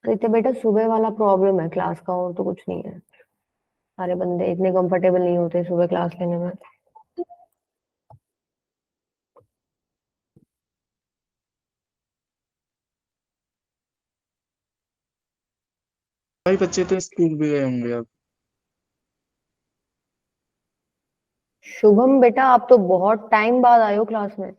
तो बेटा सुबह वाला प्रॉब्लम है क्लास का, और तो कुछ नहीं है। सारे बंदे इतने कंफर्टेबल नहीं होते सुबह क्लास लेने में। भाई बच्चे तो स्कूल भी गए होंगे अब। शुभम बेटा, आप तो बहुत टाइम बाद आए हो क्लास में।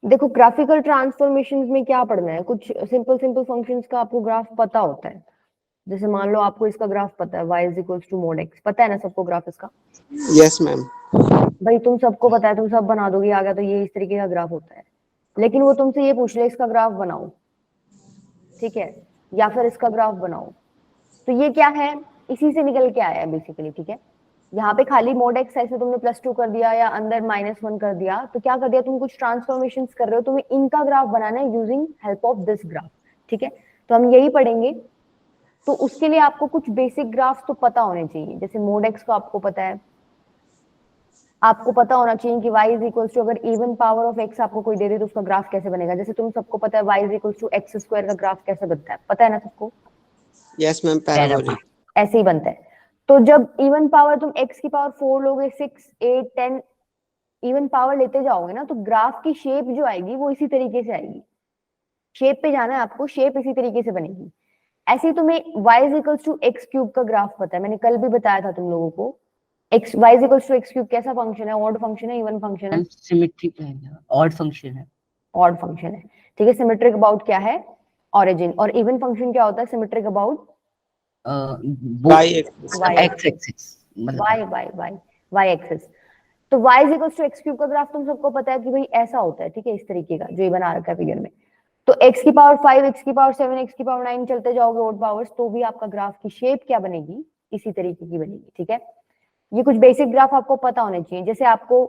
देखो, ग्राफिकल ट्रांसफॉर्मेशंस में क्या पढ़ना है, कुछ सिंपल सिंपल फंक्शंस का आपको ग्राफ पता होता है। जैसे मान लो आपको इसका ग्राफ पता है, y is equals to mod x, पता है ना सबको ग्राफ इसका। Yes ma'am. भाई तुम सबको पता है, तुम सब बना दोगे, आ गया तो ये इस तरीके का ग्राफ होता है। लेकिन वो तुमसे ये पूछ ले इसका ग्राफ बनाओ, ठीक है, या फिर इसका ग्राफ बनाओ, तो ये क्या है, इसी से निकल के आया है बेसिकली, ठीक है। यहाँ पे खाली मोड एक्स ऐसे तुमने +2 कर दिया या अंदर -1 कर दिया, तो क्या कर दिया, तुम कुछ ट्रांसफॉर्मेशन कर रहे हो, तुम्हें इनका ग्राफ बनाना है using help of this graph, ठीक है। तो हम यही पढ़ेंगे। तो उसके लिए आपको कुछ बेसिक ग्राफ्स तो पता होने चाहिए। जैसे मोड एक्स का आपको पता है, आपको पता होना चाहिए कि y इज इक्वल टू, अगर इवन पावर ऑफ x आपको कोई दे दे तो उसका ग्राफ कैसे बनेगा। जैसे तुम सबको पता है y is equal to X square का ग्राफ कैसे बनता है, पता है ना सबको। Yes ma'am, parabolic. ऐसे ही बनता है। तो जब इवन पावर तुम x की पावर 4 लोगे, 6, 8, 10 इवन पावर लेते जाओगे ना, तो ग्राफ की शेप जो आएगी वो इसी तरीके से आएगी। शेप पे जाना है आपको, शेप इसी तरीके से बनेगी। ऐसे ही तुम्हें y is equal to X cube का ग्राफ पता है, मैंने कल भी बताया था तुम लोगों को। x y is equal to X cube कैसा फंक्शन है, ऑड फंक्शन है, इवन फंक्शन है, सिमेट्रिक है, ऑड फंक्शन है। ऑड फंक्शन है, ठीक है। सिमेट्रिक अबाउट क्या है, ओरिजिन। और इवन फंक्शन क्या होता है, symmetric about Y axis. y X axis मतलब y एक्सिस। तो y is equal to X cube का ग्राफ तुम सबको पता है कि भाई ऐसा होता है, ठीक है, इस तरीके का जो ये बना रखा है फिगर में। तो x की पावर 5, x की पावर 7, x की पावर 9 चलते जाओगे ऑड पावर्स, तो भी आपका ग्राफ की शेप क्या बनेगी, इसी तरीके की बनेगी, ठीक है। ये कुछ बेसिक ग्राफ आपको पता होने चाहिए। जैसे आपको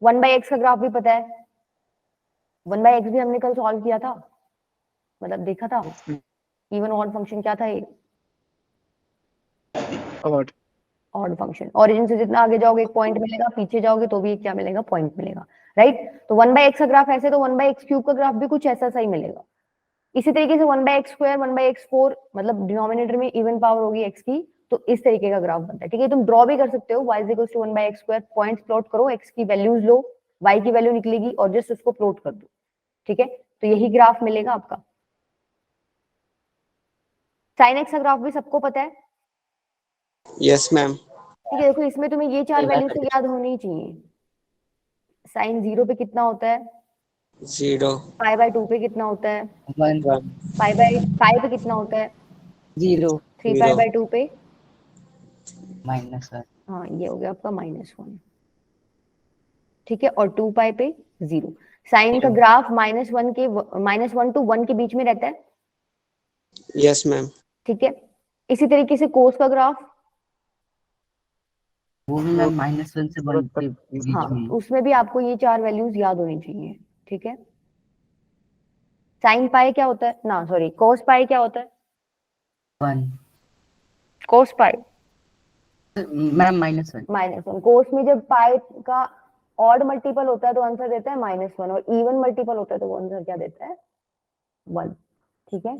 1/x का ग्राफ भी पता है, 1/x भी हमने कल सॉल्व किया था, मतलब देखा था। इवन ऑड फंक्शन क्या था ये, और ऑड फंक्शन। ओरिजिन से जितना आगे जाओगे एक पॉइंट मिलेगा, पीछे जाओगे तो भी क्या मिलेगा, पॉइंट मिलेगा, राइट। तो 1/x का ग्राफ ऐसे, तो 1/x क्यूब का ग्राफ भी कुछ ऐसा सा ही मिलेगा। इसी तरीके से 1/x स्क्वायर, 1/x4, मतलब डिनोमिनेटर में इवन पावर होगी x की, तो इस तरीके का ग्राफ बनता है, ठीक है। तुम ड्रॉ भी कर सकते हो, y is equal to 1/x square, points plot करो, x की वैल्यूज लो, y की वैल्यू निकलेगी और जस्ट उसको प्लॉट कर दो, ठीक है। तो यही ग्राफ मिलेगा आपका। साइन x का ग्राफ भी सबको पता है, यस मैम। ठीक है। देखो इसमें तुम्हें ये 4 वैल्यू तो याद होनी ही चाहिए। साइन 0 पे कितना होता है, 0, π/2 पे कितना होता है, 1 1, π पे कितना होता है, 0 0, π/2 पे, -1। हाँ ये हो गया आपका -1, ठीक है। और 2 पे 0। साइन का ग्राफ -1 के -1 to 1 के बीच में रहता है, यस मैम। ठीक है। इसी तरीके से कोस का ग्राफ, वो भी मैम -1 से 1 के हाँ, बीच में। उसमें भी आपको ये 4 वैल्यूज याद होनी चाहिए, ठीक है। साइन पाई क्या होता है, ना सॉरी, कोस पाई क्या होता है, 1 कोस पाई मैम -1। -1। कोस में जब पाई का ऑड मल्टीपल होता है तो आंसर देता है -1, और इवन मल्टीपल होता है तो वो आंसर क्या देता है, 1, ठीक है।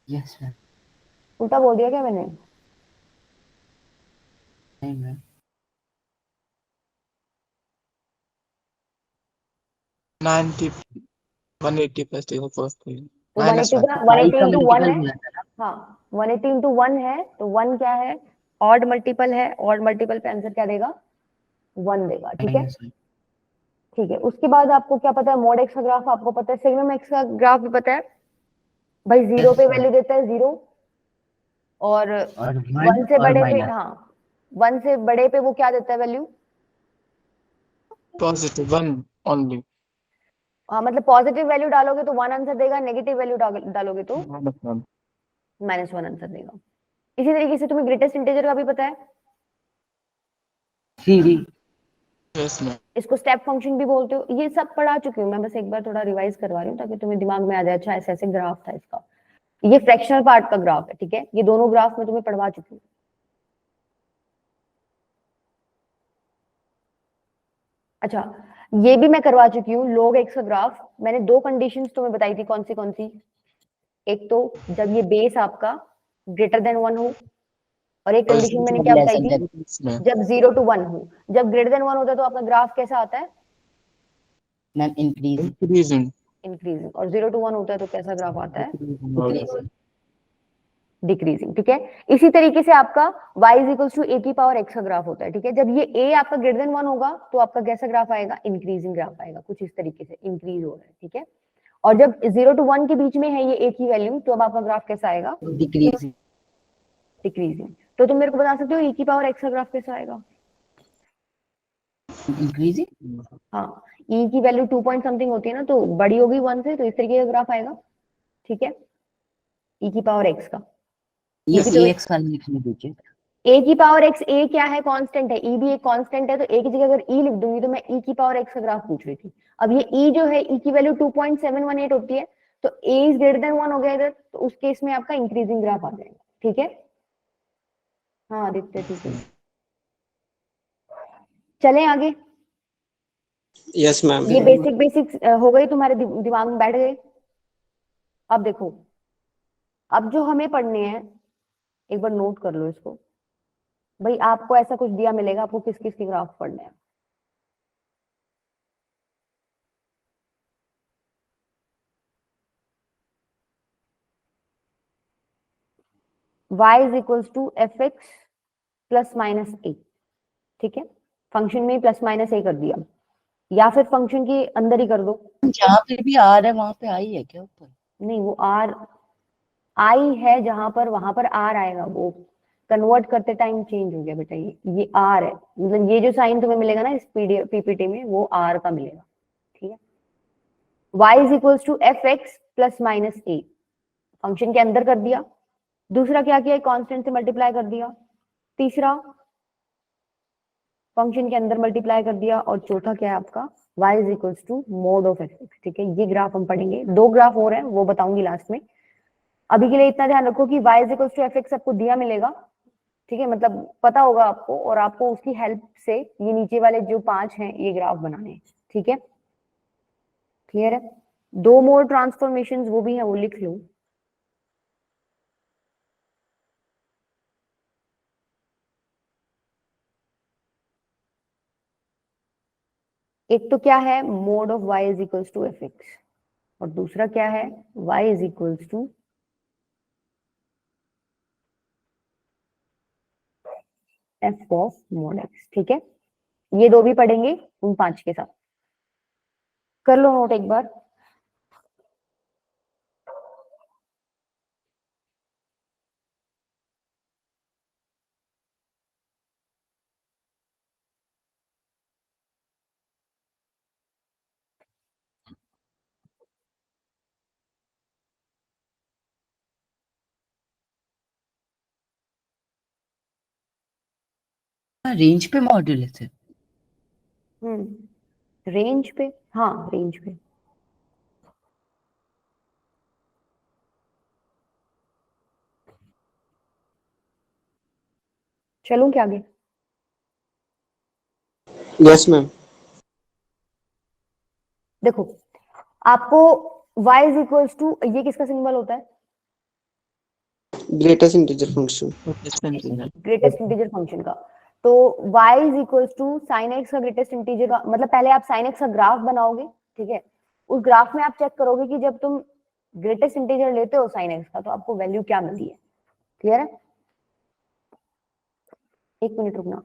Yes ma'am. उल्टा बोल दिया क्या मैंने, नहीं मैम। 90 180 प्लस देखो फर्स्ट तो -1 180 का इंटू 1 मल्टीपल है, बोला था ना। हाँ 180 इंटू 1 है, तो 1 क्या है, ऑड मल्टीपल है, ऑड मल्टीपल पे आंसर क्या देगा, 1 देगा, ठीक है। -1। ठीक है, उसके बाद आपको क्या पता है, मोड एक्स का ग्राफ आपको पता है, सिग्नम एक्स का ग्राफ भी पता है। भाई 0 पे वैल्यू देता है 0, और और 1 1 से और बड़े पे, माइनस। हाँ 1 से बड़े पे वो क्या देता है वैल्यू, पॉजिटिव 1 ओनली हाँ मतलब पॉजिटिव वैल्यू डालोगे तो 1 आंसर देगा, नेगेटिव वैल्यू डालोगे तो -1। -1 आंसर देगा। इसी तरीके से तुम्हें ग्रेटेस्ट इंटीजर का भी पता है, 3D। Yes ma'am. इसको स्टेप फंक्शन भी बोलते हो। ये सब पढ़ा चुकी हूँ मैं, बस एक बार थोड़ा रिवाइज करवा रही हूँ ताकि तुम्हें दिमाग में आ जाए, अच्छा ऐसे ऐसे ग्राफ था इसका। ये फ्रैक्शनल पार्ट का ग्राफ है, ठीक है। ये दोनों ग्राफ मैं तुम्हें पढ़वा चुकी हूँ। अच्छा, ये भी मैं करवा चुकी हूँ log x का ग्राफ। मैंने दो कंडीशंस तुम्हें बताई थी, कौन सी। एक तो जब ये बेस आपका ग्रेटर देन 1 हो, और एक कंडीशन मैंने क्या बताई थी, इसमें जब 0 to 1 हो। जब ग्रेटर देन 1 होता है तो आपका ग्राफ कैसा आता है, मैम इंक्रीज इंक्रीजिंग इंक्रीजिंग। और 0 to 1 होता है तो कैसा ग्राफ आता है, डिक्रीज। डिक्रीजिंग, ठीक है। इसी तरीके से आपका y is equal to a की पावर x का ग्राफ होता है, ठीक है। जब ये a आपका ग्रेटर देन 1 होगा तो आपका कैसा ग्राफ आएगा, इंक्रीजिंग ग्राफ आएगा, कुछ इस तरीके से इंक्रीज हो रहा है, ठीक है। और जब 0 to 1 के बीच में है ये a की वैल्यू, तो अब आपका ग्राफ कैसा आएगा, डिक्रीज। डिक्रीजिंग। तो तुम मेरे को बता सकते हो e की पावर x का ग्राफ कैसा आएगा। इंक्रीजिंग। हाँ, e की वैल्यू 2 पॉइंट समथिंग होती है ना, तो बड़ी होगी 1 से, तो इस तरीके का ग्राफ आएगा, ठीक है। e की पावर x का, ये क्योंकि तुम्हें ax वाला लिखने दीजिए। a की पावर x, a क्या है, कांस्टेंट है, e भी एक कांस्टेंट है, तो a की जगह अगर e लिख दूंगी तो मैं e की पावर x का ग्राफ पूछ रही थी। अब ये e जो है, e की वैल्यू 2.718 होती है, तो a इज ग्रेटर देन 1 हो गया इधर, तो उस केस में आपका इंक्रीजिंग ग्राफ आ जाएगा, ठीक है। हाँ आदित्य, ठीक है, चलें आगे। Yes ma'am. ये बेसिक बेसिक हो गई, तुम्हारे दिमाग में बैठ गए। अब देखो, अब जो हमें पढ़ने हैं, एक बार नोट कर लो इसको। भाई आपको ऐसा कुछ दिया मिलेगा, आपको किस किस के ग्राफ पढ़ने हैं। y is equals to F X plus minus A, ठीक है। फंक्शन में प्लस माइनस ए कर दिया, या फिर फंक्शन के अंदर ही कर दो। जहाँ पे भी आर है वहां पे आई है क्या ऊपर। नहीं, वो आर आई है जहां पर, वहां पर आर आएगा, वो कन्वर्ट करते टाइम चेंज हो गया बेटा। ये आर है, मतलब ये जो साइन तुम्हें मिलेगा ना इस पीपीटी में, वो आर का मिलेगा, ठीक है। y is equals to F X plus minus A, function के अंदर कर दिया। दूसरा क्या किया, कांस्टेंट से मल्टीप्लाई कर दिया। तीसरा फंक्शन के अंदर मल्टीप्लाई कर दिया। और चौथा क्या है आपका, y is equals to mod of F X, ठीक है। ये ग्राफ हम पढ़ेंगे, दो ग्राफ और हैं, वो बताऊंगी लास्ट में। अभी के लिए इतना ध्यान रखो कि y is equals to F X आपको दिया मिलेगा, ठीक है, मतलब पता होगा आपको, और आपको उसकी हेल्प से ये नीचे वाले जो 5 हैं ये ग्राफ बनाने हैं, ठीक है। क्लियर है। दो मोर ट्रांसफॉर्मेशंस वो भी है, वो लिख लो। एक तो क्या है, mod of y is equals to F X, और दूसरा क्या है, y is equals to F of mod X, ठीक है। ये दो भी पढ़ेंगे उन 5 के साथ। कर लो नोट एक बार। रेंज पे मॉड्यूल है सर। रेंज पे, हाँ रेंज पे। चलूं क्या आगे। Yes ma'am. देखो, आपको y इज इक्वल्स टू, ये किसका सिंबल होता है, greatest integer function. Greatest integer function का। तो y is equals to sine X का ग्रेटेस्ट इंटीजर का मतलब, पहले आप साइन एक्स का ग्राफ बनाओगे, ठीक है। उस ग्राफ में आप चेक करोगे कि जब तुम ग्रेटेस्ट इंटीजर लेते हो साइन एक्स का, तो आपको वैल्यू क्या मिलती है। क्लियर है। एक मिनट रुकना।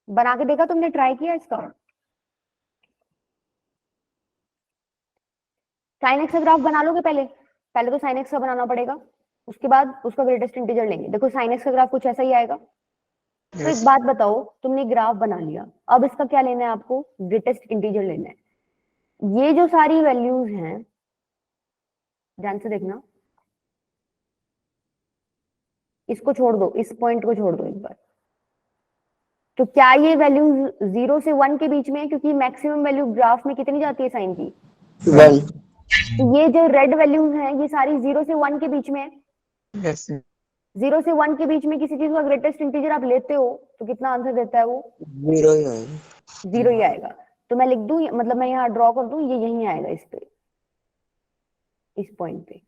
बना के देखा तुमने, ट्राई किया इसका? साइन एक्स का ग्राफ बना लोगे पहले? पहले तो साइन एक्स का बनाना पड़ेगा, उसके बाद उसका ग्रेटेस्ट इंटीजर लेंगे। देखो साइन एक्स का ग्राफ कुछ ऐसा ही आएगा। तो एक यस बात बताओ, तुमने ग्राफ बना लिया, अब इसका क्या लेना है आपको? ग्रेटेस्ट इंटीजर लेना है। ये जो सारी वैल्यूज हैं, ध्यान से देखना, इसको छोड़ दो, इस पॉइंट को छोड़ दो एक बार। तो क्या ये वैल्यूज 0 से 1 के बीच में है? क्योंकि मैक्सिमम वैल्यू ग्राफ में कितनी जाती है साइन की? 1. तो ये जो रेड वैल्यूज हैं ये सारी 0 से 1 के बीच में है। यस 0 से 1 के बीच में किसी चीज का ग्रेटेस्ट इंटीजर आप लेते हो तो कितना आंसर देता है वो? 0 ही आएगा. 0 ही आएगा। तो मैं लिख दूं, मतलब मैं यहाँ ड्रॉ कर दूं, ये यहीं आएगा इस पे, इस पॉइंट पे,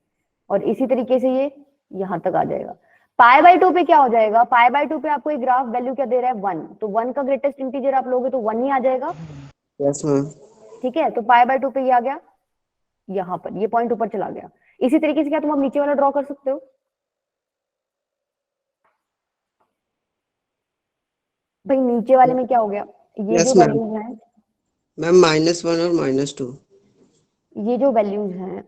और इसी तरीके से ये यहाँ तक आ जाएगा। पाई बाय 2 पे क्या हो जाएगा? पाई बाय 2 पे आपको एक ग्राफ वैल्यू क्या दे रहा है? 1। तो 1 का ग्रेटेस्ट इंटीजर आप लोगे तो 1 ही आ जाएगा। Yes ma'am. ठीक है, तो पाई बाय 2 पे ये आ गया, यहाँ पर ये पॉइंट ऊपर चला गया। इसी तरीके से क्या तुम अब नीचे वाला ड्रॉ कर सकते हो? भाई नीचे वाले में क्या हो गया? ये Yes जो ma'am. वैल्यूज हैं, मैम -1 और -2. ये जो वैल्यूज हैं,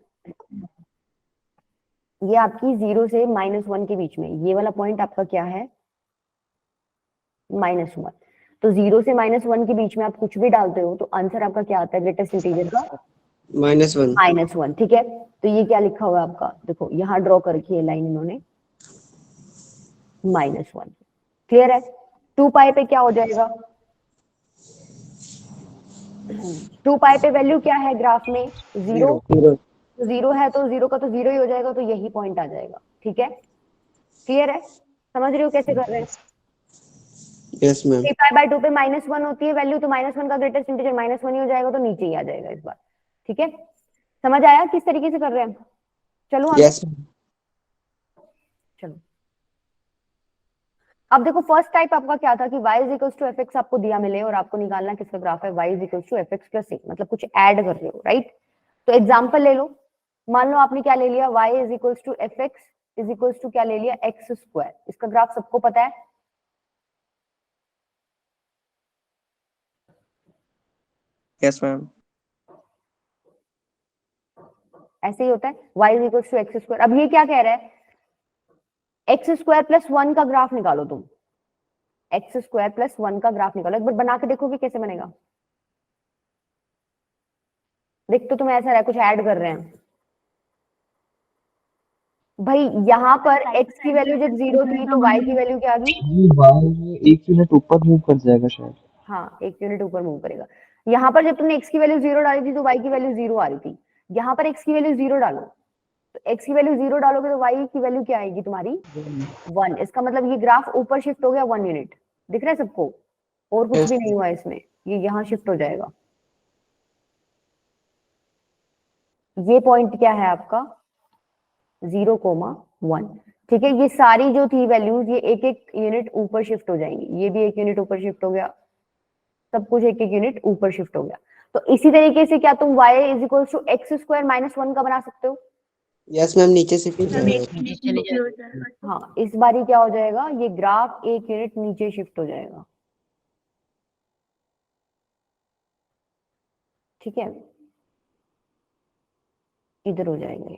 ये आपकी 0 से -1 के बीच में, ये वाला पॉइंट आपका क्या है? -1। तो 0 से -1 के बीच में आप कुछ भी डालते हो तो आंसर आपका क्या आता है ग्रेटेस्ट इंटीजर का? -1. -1। ठीक है, तो ये क्या लिखा हुआ है आपका? देखो यहाँ ड्रॉ करके लाइन इन्होंने, -1। क्लियर है? 2 पाई पे क्या हो जाएगा? 2 पाई पे वैल्यू क्या है ग्राफ में? 0। 0. 0 है तो 0 का तो 0 ही हो जाएगा, तो यही पॉइंट आ जाएगा। ठीक है, क्लियर है? समझ रहे हो कैसे कर रहे हैं? Yes ma'am. 3 पाई बाय 2 पे -1 होती है वैल्यू, तो -1 का ग्रेटेस्ट इंटीजर -1 ही हो जाएगा, तो नीचे ही आ जाएगा इस बार। ठीक है, समझ आया किस तरीके से कर रहे हैं? चलो आगे। Yes ma'am. चलो अब देखो, फर्स्ट टाइप आपका क्या था कि y = fx आपको दिया मिले और आपको निकालना किसका ग्राफ है? y = fx + a, मतलब कुछ ऐड कर रहे हो, राइट? तो एग्जांपल ले लो, मान लो आपने क्या ले लिया, y = fx क्या ले लिया? x²। इसका ग्राफ सबको पता है, यस मैम ऐसे ही होता है, y = x²। अब ये क्या कह रहा है? x² + 1 का ग्राफ निकालो तुम, x² + 1 का ग्राफ निकालो। एक बार बना के देखोगे कैसे बनेगा? देख तो तुम्हें ऐसा रहा है कुछ ऐड कर रहे हैं भाई। यहाँ पर x की वैल्यू जब 0 थी तो y की वैल्यू क्या आ गई? ये बाय में 1 यूनिट ऊपर मूव कर जाएगा शायद. हाँ, 1 यूनिट ऊपर मूव करेगा। यहाँ पर जब तुमने x की वैल्यू 0 डाली थी तो y की वैल्यू 0 आ रही थी। यहाँ पर x की वैल्यू 0 डालो, तो x की वैल्यू 0 डालोगे तो y की वैल्यू क्या आएगी तुम्हारी? 1। इसका मतलब ये ग्राफ ऊपर शिफ्ट हो गया 1 यूनिट। दिख रहा है सबको? और कुछ भी नहीं हुआ इसमें, ये यहाँ शिफ्ट हो जाएगा। ये पॉइंट क्या है आपका? 0,1। ठीक है, ये सारी जो थी वैल्यूज ये एक एक यूनिट ऊपर शिफ्ट हो जाएंगी। ये भी एक यूनिट ऊपर शिफ्ट हो गया, सब कुछ एक एक यूनिट ऊपर शिफ्ट हो गया। तो इसी तरीके से क्या तुम y = x² - 1 का बना सकते हो? Yes ma'am. नीचे से फिर नीचे चले जाएगा. हाँ, इस बार ही क्या हो जाएगा? ये ग्राफ एक यूनिट नीचे शिफ्ट हो जाएगा। ठीक है, इधर हो जाएंगे।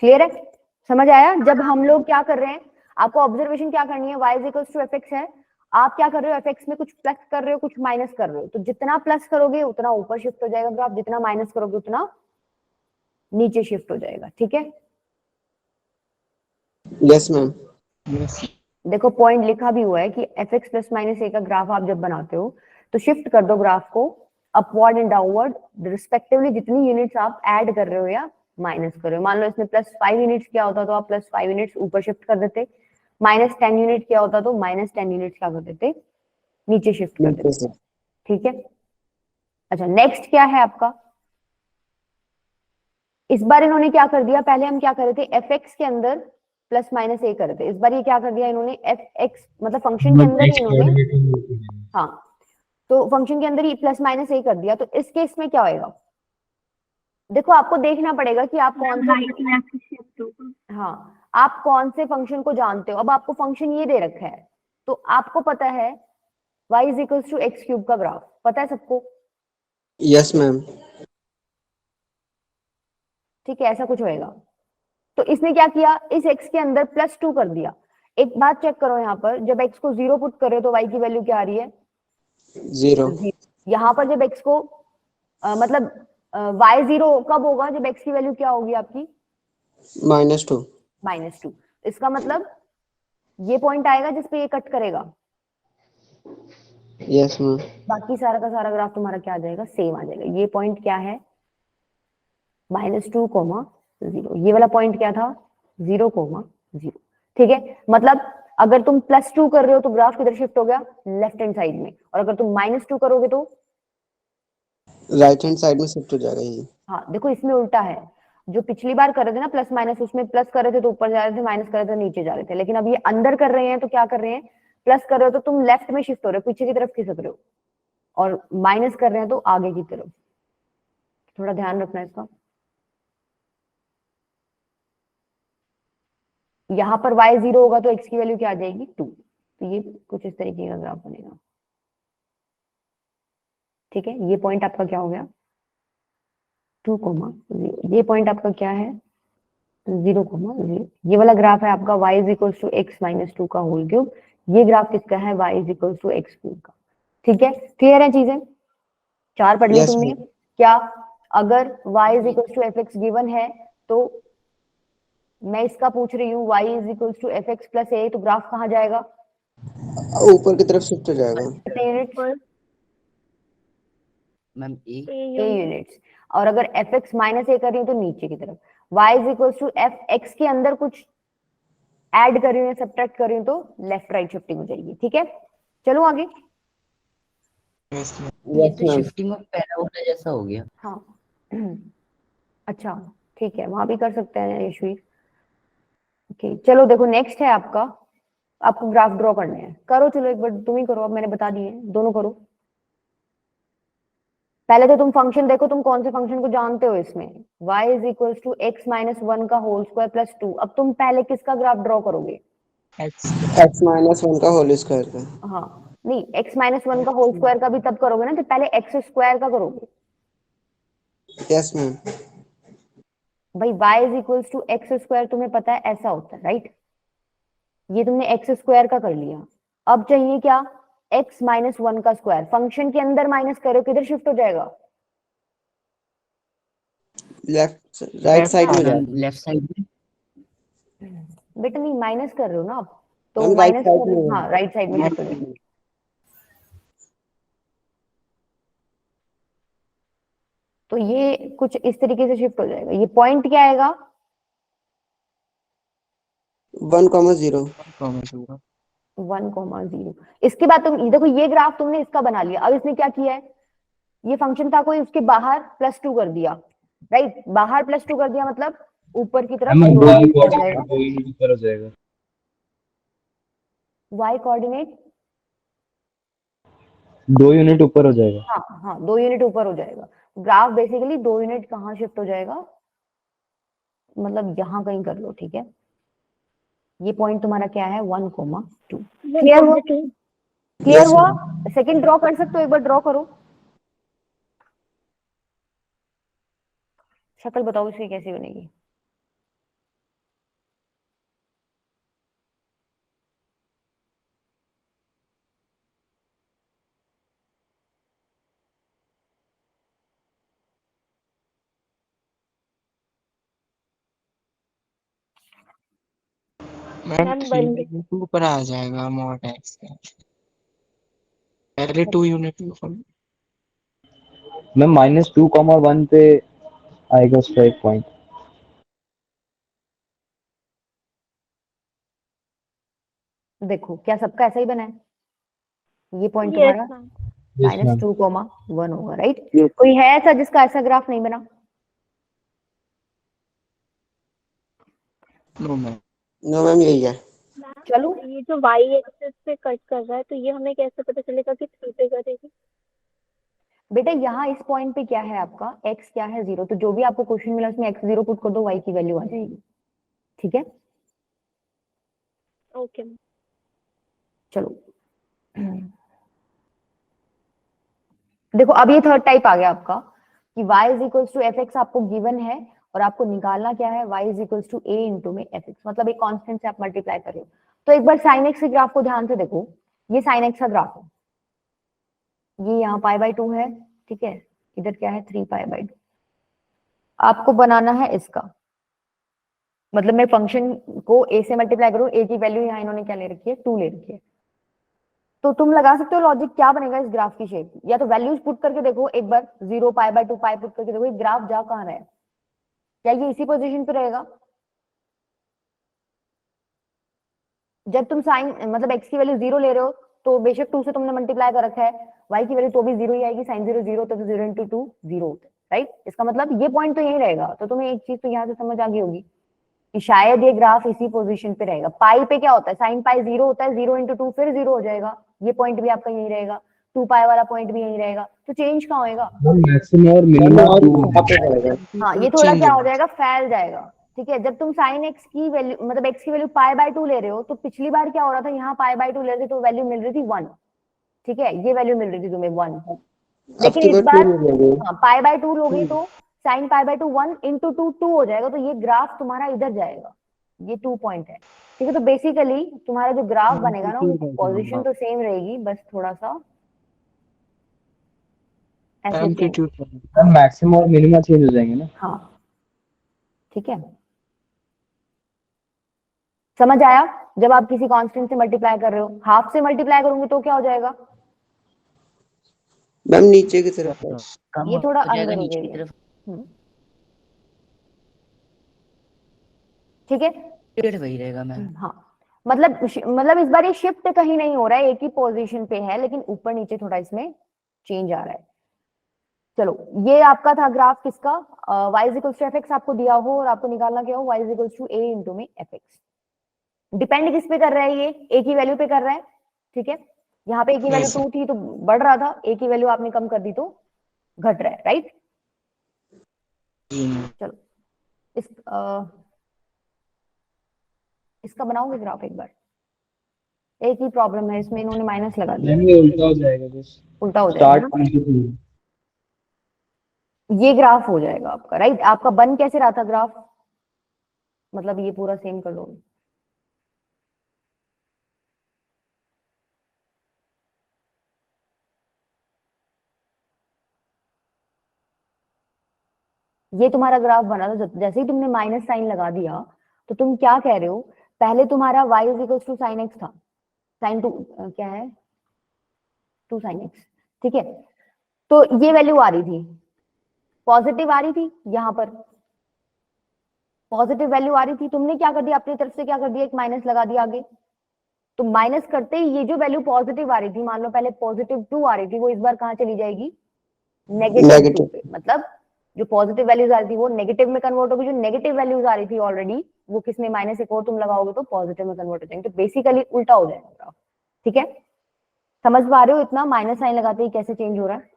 क्लियर है? समझ आया? जब हम लोग क्या कर रहे हैं, आपको ऑब्जर्वेशन क्या करनी है, y = fx है, आप क्या कर रहे हो? fx में कुछ प्लस कर रहे हो, कुछ माइनस कर रहे हो। तो जितना प्लस करोगे उतना ऊपर शिफ्ट हो जाएगा ग्राफ, जितना माइनस करोगे उतना नीचे शिफ्ट हो जाएगा। ठीक है, Yes ma'am. यस देखो पॉइंट लिखा भी हुआ है कि fx + -a का ग्राफ आप जब बनाते हो तो शिफ्ट कर दो ग्राफ को अपवर्ड एंड डाउनवर्ड रिस्पेक्टिवली, जितनी यूनिट्स आप ऐड कर रहे हो या माइनस कर रहे हो। मान लो इसमें +5 यूनिट्स क्या होता तो आप +5 यूनिट्स ऊपर शिफ्ट कर देते, -10 यूनिट क्या होता तो -10 यूनिट्स क्या कर देते? नीचे शिफ्ट कर नीचे देते। से. ठीक है, अच्छा नेक्स्ट क्या है आपका? इस बार इन्होंने क्या कर दिया, पहले हम क्या कर रहे थे fx के अंदर +-a कर रहे थे, इस बार ये क्या कर दिया इन्होंने, fx मतलब फंक्शन के अंदर ही इन्होंने, हाँ तो फंक्शन के अंदर ही +-a कर दिया। तो इस केस में क्या होएगा? देखो आपको देखना पड़ेगा कि आप कौन से, हाँ आप कौन से फंक्शन को जानते हो। अब आपको फंक्शन ये दे रखा है तो आपको पता है y is equals to X cube का ग्राफ पता है सबको? Yes ma'am. ठीक है, ऐसा कुछ होएगा। तो इसने क्या किया, इस x के अंदर +2 कर दिया। एक बात चेक करो यहाँ पर, जब x को 0 पुट करे तो y की वैल्यू क्या आ रही है? 0। यहाँ पर जब x को मतलब y 0 कब होगा, जब x की वैल्यू क्या होगी आपकी? -2। -2। इसका मतलब ये पॉइंट आएगा जिसपे ये कट करेगा, यस मैम। बाकी सारा का सारा ग्राफ तुम्हारा क्या आ जाएगा, सेम आ जाएगा। ये पॉइंट क्या है, -2, 0। ये वाला पॉइंट क्या था, 0, 0। ठीक है, मतलब अगर तुम +2 कर रहे हो तो ग्राफ किधर शिफ्ट हो गया, लेफ्ट हैंड साइड में, और अगर तुम -2 करोगे तो राइट हैंड साइड में शिफ्ट हो जाएगा ये। हाँ देखो इसमें उल्टा है, जो पिछली बार कर रहे थे ना प्लस माइनस, उसमें प्लस कर रहे थे तो ऊपर जा रहे थे, माइनस कर रहे थे तो नीचे जा रहे थे, लेकिन अब ये अंदर कर रहे हैं तो क्या कर रहे हैं, प्लस कर रहे हो तो तुम लेफ्ट में शिफ्ट हो रहे हो, पीछे की तरफ खिसक रहे हो, और माइनस कर रहे हैं तो आगे की तरफ। थोड़ा ध्यान रखना इसका। यहाँ पर y 0 होगा तो x की वैल्यू क्या आ जाएगी, 2। तो ये कुछ इस तरीके का ग्राफ बनेगा। ठीक है, ये पॉइंट आपका क्या हो गया, 2, 0। ये पॉइंट आपका क्या है, 0, 0। ये वाला ग्राफ है आपका y is equal to X minus 2 का होल क्यूब। ये ग्राफ किसका है, y is equal to X cube का। ठीक है, क्लियर है चीजें, 4 पढ़ ली यस तुमने मैम। क्या? अगर y is equal to F X given है तो मैं इसका पूछ रही हूँ y is equal to F X plus A, तो ग्राफ कहाँ जाएगा, ऊपर की तरफ शिफ्ट हो जाएगा। कितने यूनिट्स, मैम ए यूनिट्स। और अगर एफ एक्स माइनस ए कर रही हूँ तो नीचे की तरफ। y is equal to F X के अंदर कुछ ऐड कर रही हूँ या सब्ट्रैक्ट कर रही हूँ तो लेफ्ट राइट शिफ्टिंग हो जाएगी। ठीक है, चलो आगे। Yes ma'am. ये यस तो मैम। शिफ्टिंग ऑफ पैराबोला जैसा हो गया। हाँ अच्छा ठीक है, वहां भी कर सकते हैं यशवीर। ओके चलो देखो, नेक्स्ट है आपका, आपको ग्राफ ड्रॉ करने हैं, करो चलो एक बार तुम ही करो, अब मैंने बता दिए दोनों करो। पहले तो तुम फंक्शन देखो, तुम कौन से फंक्शन को जानते हो इसमें, y is equal to X minus 1 का होल स्क्वायर प्लस 2। अब तुम पहले किसका ग्राफ ड्रॉ करोगे, एक्स x-1 का होल स्क्वायर का। हाँ नहीं, x माइनस 1 का होल स्क्वायर का भी तब करोगे ना जब पहले एक्स स्क्वायर का करोगे। Yes ma'am. भाई y is equal to X square तुम्हें पता है ऐसा होता है, राइट? ये तुमने एक्स स्क्वायर का कर लिया, अब चाहिए क्या, x माइनस 1 का स्क्वायर। फंक्शन के अंदर माइनस करो, किधर शिफ्ट हो जाएगा, लेफ्ट राइट साइड में साइड जाएगा। मैम लेफ्ट साइड में। बेटा नहीं, माइनस कर रहे हो ना आप, तो मैम राइट माइनस साइड कर, में हाँ राइट साइड में शिफ्ट हो जाएगा। तो ये कुछ इस तरीके से शिफ्ट हो जाएगा। ये पॉइंट क्या आएगा, 1,0। 1,0। इसके बाद तुम देखो, ये ग्राफ तुमने इसका बना लिया, अब इसने क्या किया है, ये फंक्शन था कोई, उसके बाहर +2 कर दिया, राइट? बाहर +2 कर दिया मतलब ऊपर की तरफ मैम 2 दो यूनिट हो जाएगा। यूनिट ऊपर हो जाएगा। y कोऑर्डिनेट, 2 यूनिट ऊपर हो जाएगा। हाँ हाँ 2 यूनिट ऊपर हो जाएगा। ग्राफ बेसिकली 2 यूनिट कहाँ शिफ्ट हो जाएगा, मतलब यहाँ कहीं कर लो, ठीक है। ये पॉइंट तुम्हारा क्या है, 1,2। क्लियर हुआ, क्लियर यस हुआ? मैम। सेकंड ड्रॉ कर सकते हो, एक बार ड्रॉ करो, शक्ल बताओ इसकी कैसी बनेगी। मैम 3 ऊपर आ जाएगा मॉड एक्स का, पहले 2 यूनिट ऊपर। मैम -2,1 पे आएगा उसका एक पॉइंट। देखो क्या सबका ऐसा ही बना है, ये पॉइंट यस तुम्हारा मैम। Yes ma'am. -2,1 होगा, राइट? कोई है ऐसा जिसका ऐसा ग्राफ नहीं बना? No ma'am. नो मैम यही है। चलो ये जो y एक्सिस पे कट कर रहा है, तो ये हमें कैसे पता चलेगा कि 3 पे करेगी? बेटा यहाँ इस पॉइंट पे क्या है आपका, x क्या है, 0, तो जो भी आपको क्वेश्चन मिला उसमें x 0 पुट कर दो, y की वैल्यू आ जाएगी। ठीक है ओके मैम। चलो देखो अब ये थर्ड टाइप आ गया आपका कि y is equals to F X आपको गिवन है और आपको निकालना क्या है, y is equals to a into में एफ एक्स, मतलब एक कांस्टेंट से आप मल्टीप्लाई कर रहे हो। तो एक बार साइन एक्स के ग्राफ को ध्यान से देखो, ये साइन एक्स का ग्राफ है, ये यहाँ पाई बाय 2 है, ठीक है, इधर क्या है 3 पाई बाय 2। आपको बनाना है इसका मतलब मैं फंक्शन को a से मल्टीप्लाई करूँ, a की वैल्यू यहाँ इन्होंने क्या ले रखी है 2 ले रखी है। तो तुम लगा सकते हो लॉजिक क्या बनेगा इस ग्राफ की शेप, या तो वैल्यूज पुट करके देखो एक बार, 0 पाई बाय 2 पाई पुट करके देखो ये ग्राफ जा कहाँ रहा है, क्या ये इसी पोजीशन पे रहेगा? जब तुम साइन मतलब x की वैल्यू 0 ले रहे हो तो बेशक 2 से तुमने मल्टीप्लाई कर रखा है, y की वैल्यू तो भी 0 ही आएगी, साइन 0 0 तो 0 इंटू 2 0 होता है, राइट। इसका मतलब ये पॉइंट तो यही रहेगा। तो तुम्हें एक चीज तो यहाँ से समझ आ गई होगी कि शायद ये ग्राफ इसी पोजीशन पे रहेगा। पाई पे क्या होता है, साइन पाई 0 होता है, 0 इंटू 2 फिर 0 हो जाएगा, ये पॉइंट भी आपका यही रहेगा, 2 पाई वाला पॉइंट भी यही रहेगा, तो चेंज कहाँ होएगा? मैक्सिमम और मिनिमम और 2 वहाँ पे रहेगा। हाँ ये थोड़ा Change क्या हो होगा। जाएगा, फैल जाएगा, ठीक है। जब तुम साइन एक्स की वैल्यू मतलब एक्स की वैल्यू पाई बाय 2 ले रहे हो तो पिछली बार क्या हो रहा था, यहाँ पाई बाय 2 ले रहे थे तो वैल्यू मिल रही थी 1, ठीक है, ये वैल्यू मिल रही थी तुम्हें 1, अब लेकिन की इस बार बार 2 ले गए। हाँ पाई बाय 2 लोगे तो साइन पाई बाय 2 1 इंटू 2 2 हो जाएगा, तो ये ग्राफ तुम्हारा इधर जाएगा, ये 2 पॉइंट है, ठीक है। तो बेसिकली तुम्हारा जो ग्राफ बनेगा ना, पोजीशन तो सेम रहेगी, बस थोड़ा सा ऐसे change- एम्पलीट्यूड मैक्सिमम और मिनिमम चेंज हो जाएंगे ना। हाँ ठीक है, समझ आया? जब आप किसी कांस्टेंट से मल्टीप्लाई कर रहे हो, हाफ से मल्टीप्लाई करोगे तो क्या हो जाएगा, मैम नीचे की तरफ है। कम ये थोड़ा हो जाएगा अंदर हो नीचे की जाएगा। तरफ, ठीक है, पीरियड वही रहेगा मैम। हाँ मतलब इस बार ये शिफ्ट कहीं नहीं हो रहा है, एक ही पोजीशन पे है, लेकिन ऊपर नीचे थोड़ा इसमें चेंज आ रहा है। चलो ये आपका था ग्राफ किसका, y is equals to F X आपको दिया हो और आपको निकालना क्या हो, y is equals to a into में एफ एक्स। डिपेंड किस पे कर रहा है, ये a की वैल्यू पे कर रहा है, ठीक है। यहाँ पे a की वैल्यू 2 थी तो बढ़ रहा था, a की वैल्यू आपने कम कर दी तो घट रहा है, राइट। चलो इस इसका बनाओगे ग्राफ एक बार, एक ही प्रॉब्लम है इसमें, इन्होंने माइनस लगा दिया, ये उल्टा हो जाएगा, बस उल्टा हो जाएगा स्टार्ट ना, पॉइंट से। ये ग्राफ हो जाएगा आपका, राइट। आपका बन कैसे रहा था ग्राफ, मतलब ये पूरा सेम कर लो, ये तुम्हारा ग्राफ बना था। जैसे ही तुमने माइनस साइन लगा दिया तो तुम क्या कह रहे हो, पहले तुम्हारा y is equal to sine X था, साइन 2 क्या है 2 साइन एक्स, ठीक है। तो ये वैल्यू आ रही थी, पॉजिटिव आ रही थी, यहाँ पर पॉजिटिव वैल्यू आ रही थी, तुमने क्या कर दिया अपनी तरफ से, क्या कर दिया, एक माइनस लगा दिया आगे। तो माइनस करते ही ये जो वैल्यू पॉजिटिव आ रही थी, मान लो पहले पॉजिटिव 2 आ रही थी, वो इस बार कहाँ चली जाएगी, नेगेटिव 2 पे। मतलब जो पॉजिटिव वैल्यूज आ रही थी वो नेगेटिव में कन्वर्ट होगी, जो नेगेटिव वैल्यूज आ रही थी ऑलरेडी वो किस में, माइनस एक और तुम लगाओगे तो पॉजिटिव में कन्वर्ट हो जाएंगे। तो बेसिकली उल्टा हो जाएगा ग्राफ, ठीक है। समझ पा रहे हो इतना, माइनस साइन लगाते ही कैसे चेंज हो रहा है।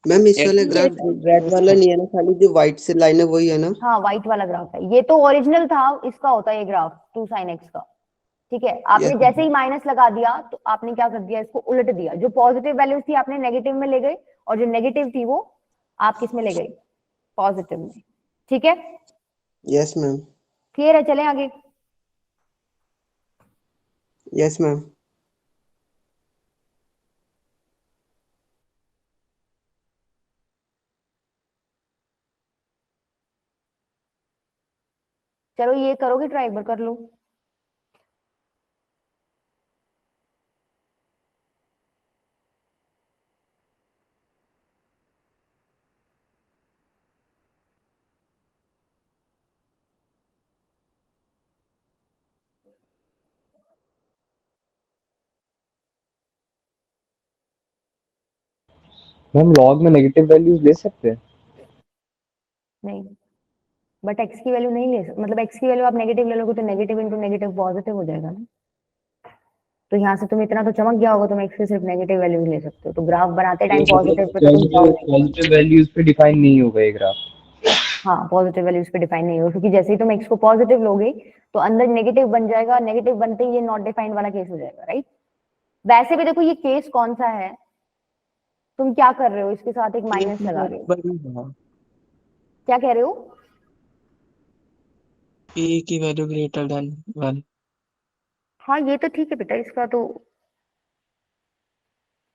मैम इस वाले ग्राफ रेड वाला नहीं है ना, खाली जो व्हाइट से लाइन है वही है ना। हाँ व्हाइट वाला ग्राफ है, ये तो ओरिजिनल था, इसका होता है ये ग्राफ 2 sin x का, ठीक है। आपने Yes. जैसे ही माइनस लगा दिया तो आपने क्या कर दिया, इसको उलट दिया, जो पॉजिटिव वैल्यूज थी आपने नेगेटिव में ले गए और जो नेगेटिव थी वो आप किस में ले गए, पॉजिटिव में, ठीक है। Yes ma'am. क्लियर है, चलें आगे। Yes ma'am. चलो ये करोगे ट्राई, एक बार कर लो। हम लॉग में नेगेटिव वैल्यूज ले सकते हैं। नहीं, बट x की वैल्यू नहीं ले सकते, मतलब x की वैल्यू आप नेगेटिव ले लोगे तो नेगेटिव इंटू नेगेटिव पॉजिटिव हो जाएगा ना। तो यहाँ से तुम इतना तो चमक गया होगा, तुम x की सिर्फ नेगेटिव वैल्यू ले सकते हो, तो ग्राफ बनाते टाइम पॉजिटिव पे तो तुम जाओगे। पॉजिटिव वैल्यूज पे डिफाइन नहीं होगा ये ग्राफ। हाँ पॉजिटिव वैल्यूज पे डिफाइन नहीं होगा, क्योंकि जैसे ही तुम x को पॉजिटिव लोगे तो अंदर नेगेटिव बन जाएगा, नेगेटिव बनते ही ये नॉट डिफाइंड वाला केस हो जाएगा, राइट। वैसे भी देखो ये केस कौन सा है, तुम क्या कर रहे हो, इसके साथ एक माइनस लगा रहे हो, बराबर क्या कह रहे हो? ए की वैल्यू ग्रेटर देन 1। हाँ ये तो ठीक है बेटा, इसका तो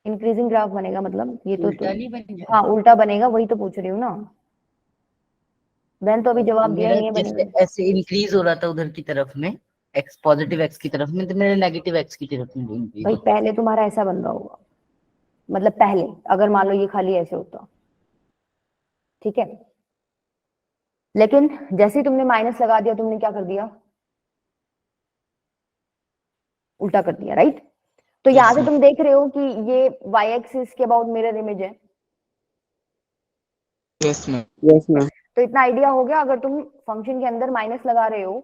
इंक्रीजिंग ग्राफ बनेगा, मतलब ये तो उल्टा नहीं बनेगा। हाँ उल्टा बनेगा, वही तो पूछ रही हूँ ना। मैंने तो अभी जवाब दिया मेरा नहीं है जैसे बनेगा। ऐसे इंक्रीज हो रहा था उधर की तरफ में, एक्स पॉजिटिव एक्स की तरफ में, तो मेरा नेगेटिव एक्स की तरफ में इंक्रीज भाई हो पहले तुम्हारा ऐसा बन रहा होगा, मतलब पहले अगर मान लो ये खाली ऐसे होता, ठीक है, लेकिन जैसे ही तुमने माइनस लगा दिया, तुमने क्या कर दिया, उल्टा कर दिया, राइट? तो Yes, यहां से ma'am. तुम देख रहे हो कि ये y एक्सिस के अबाउट मिरर इमेज है। Yes ma'am. Yes ma'am. तो इतना आइडिया हो गया, अगर तुम फंक्शन के अंदर माइनस लगा रहे हो,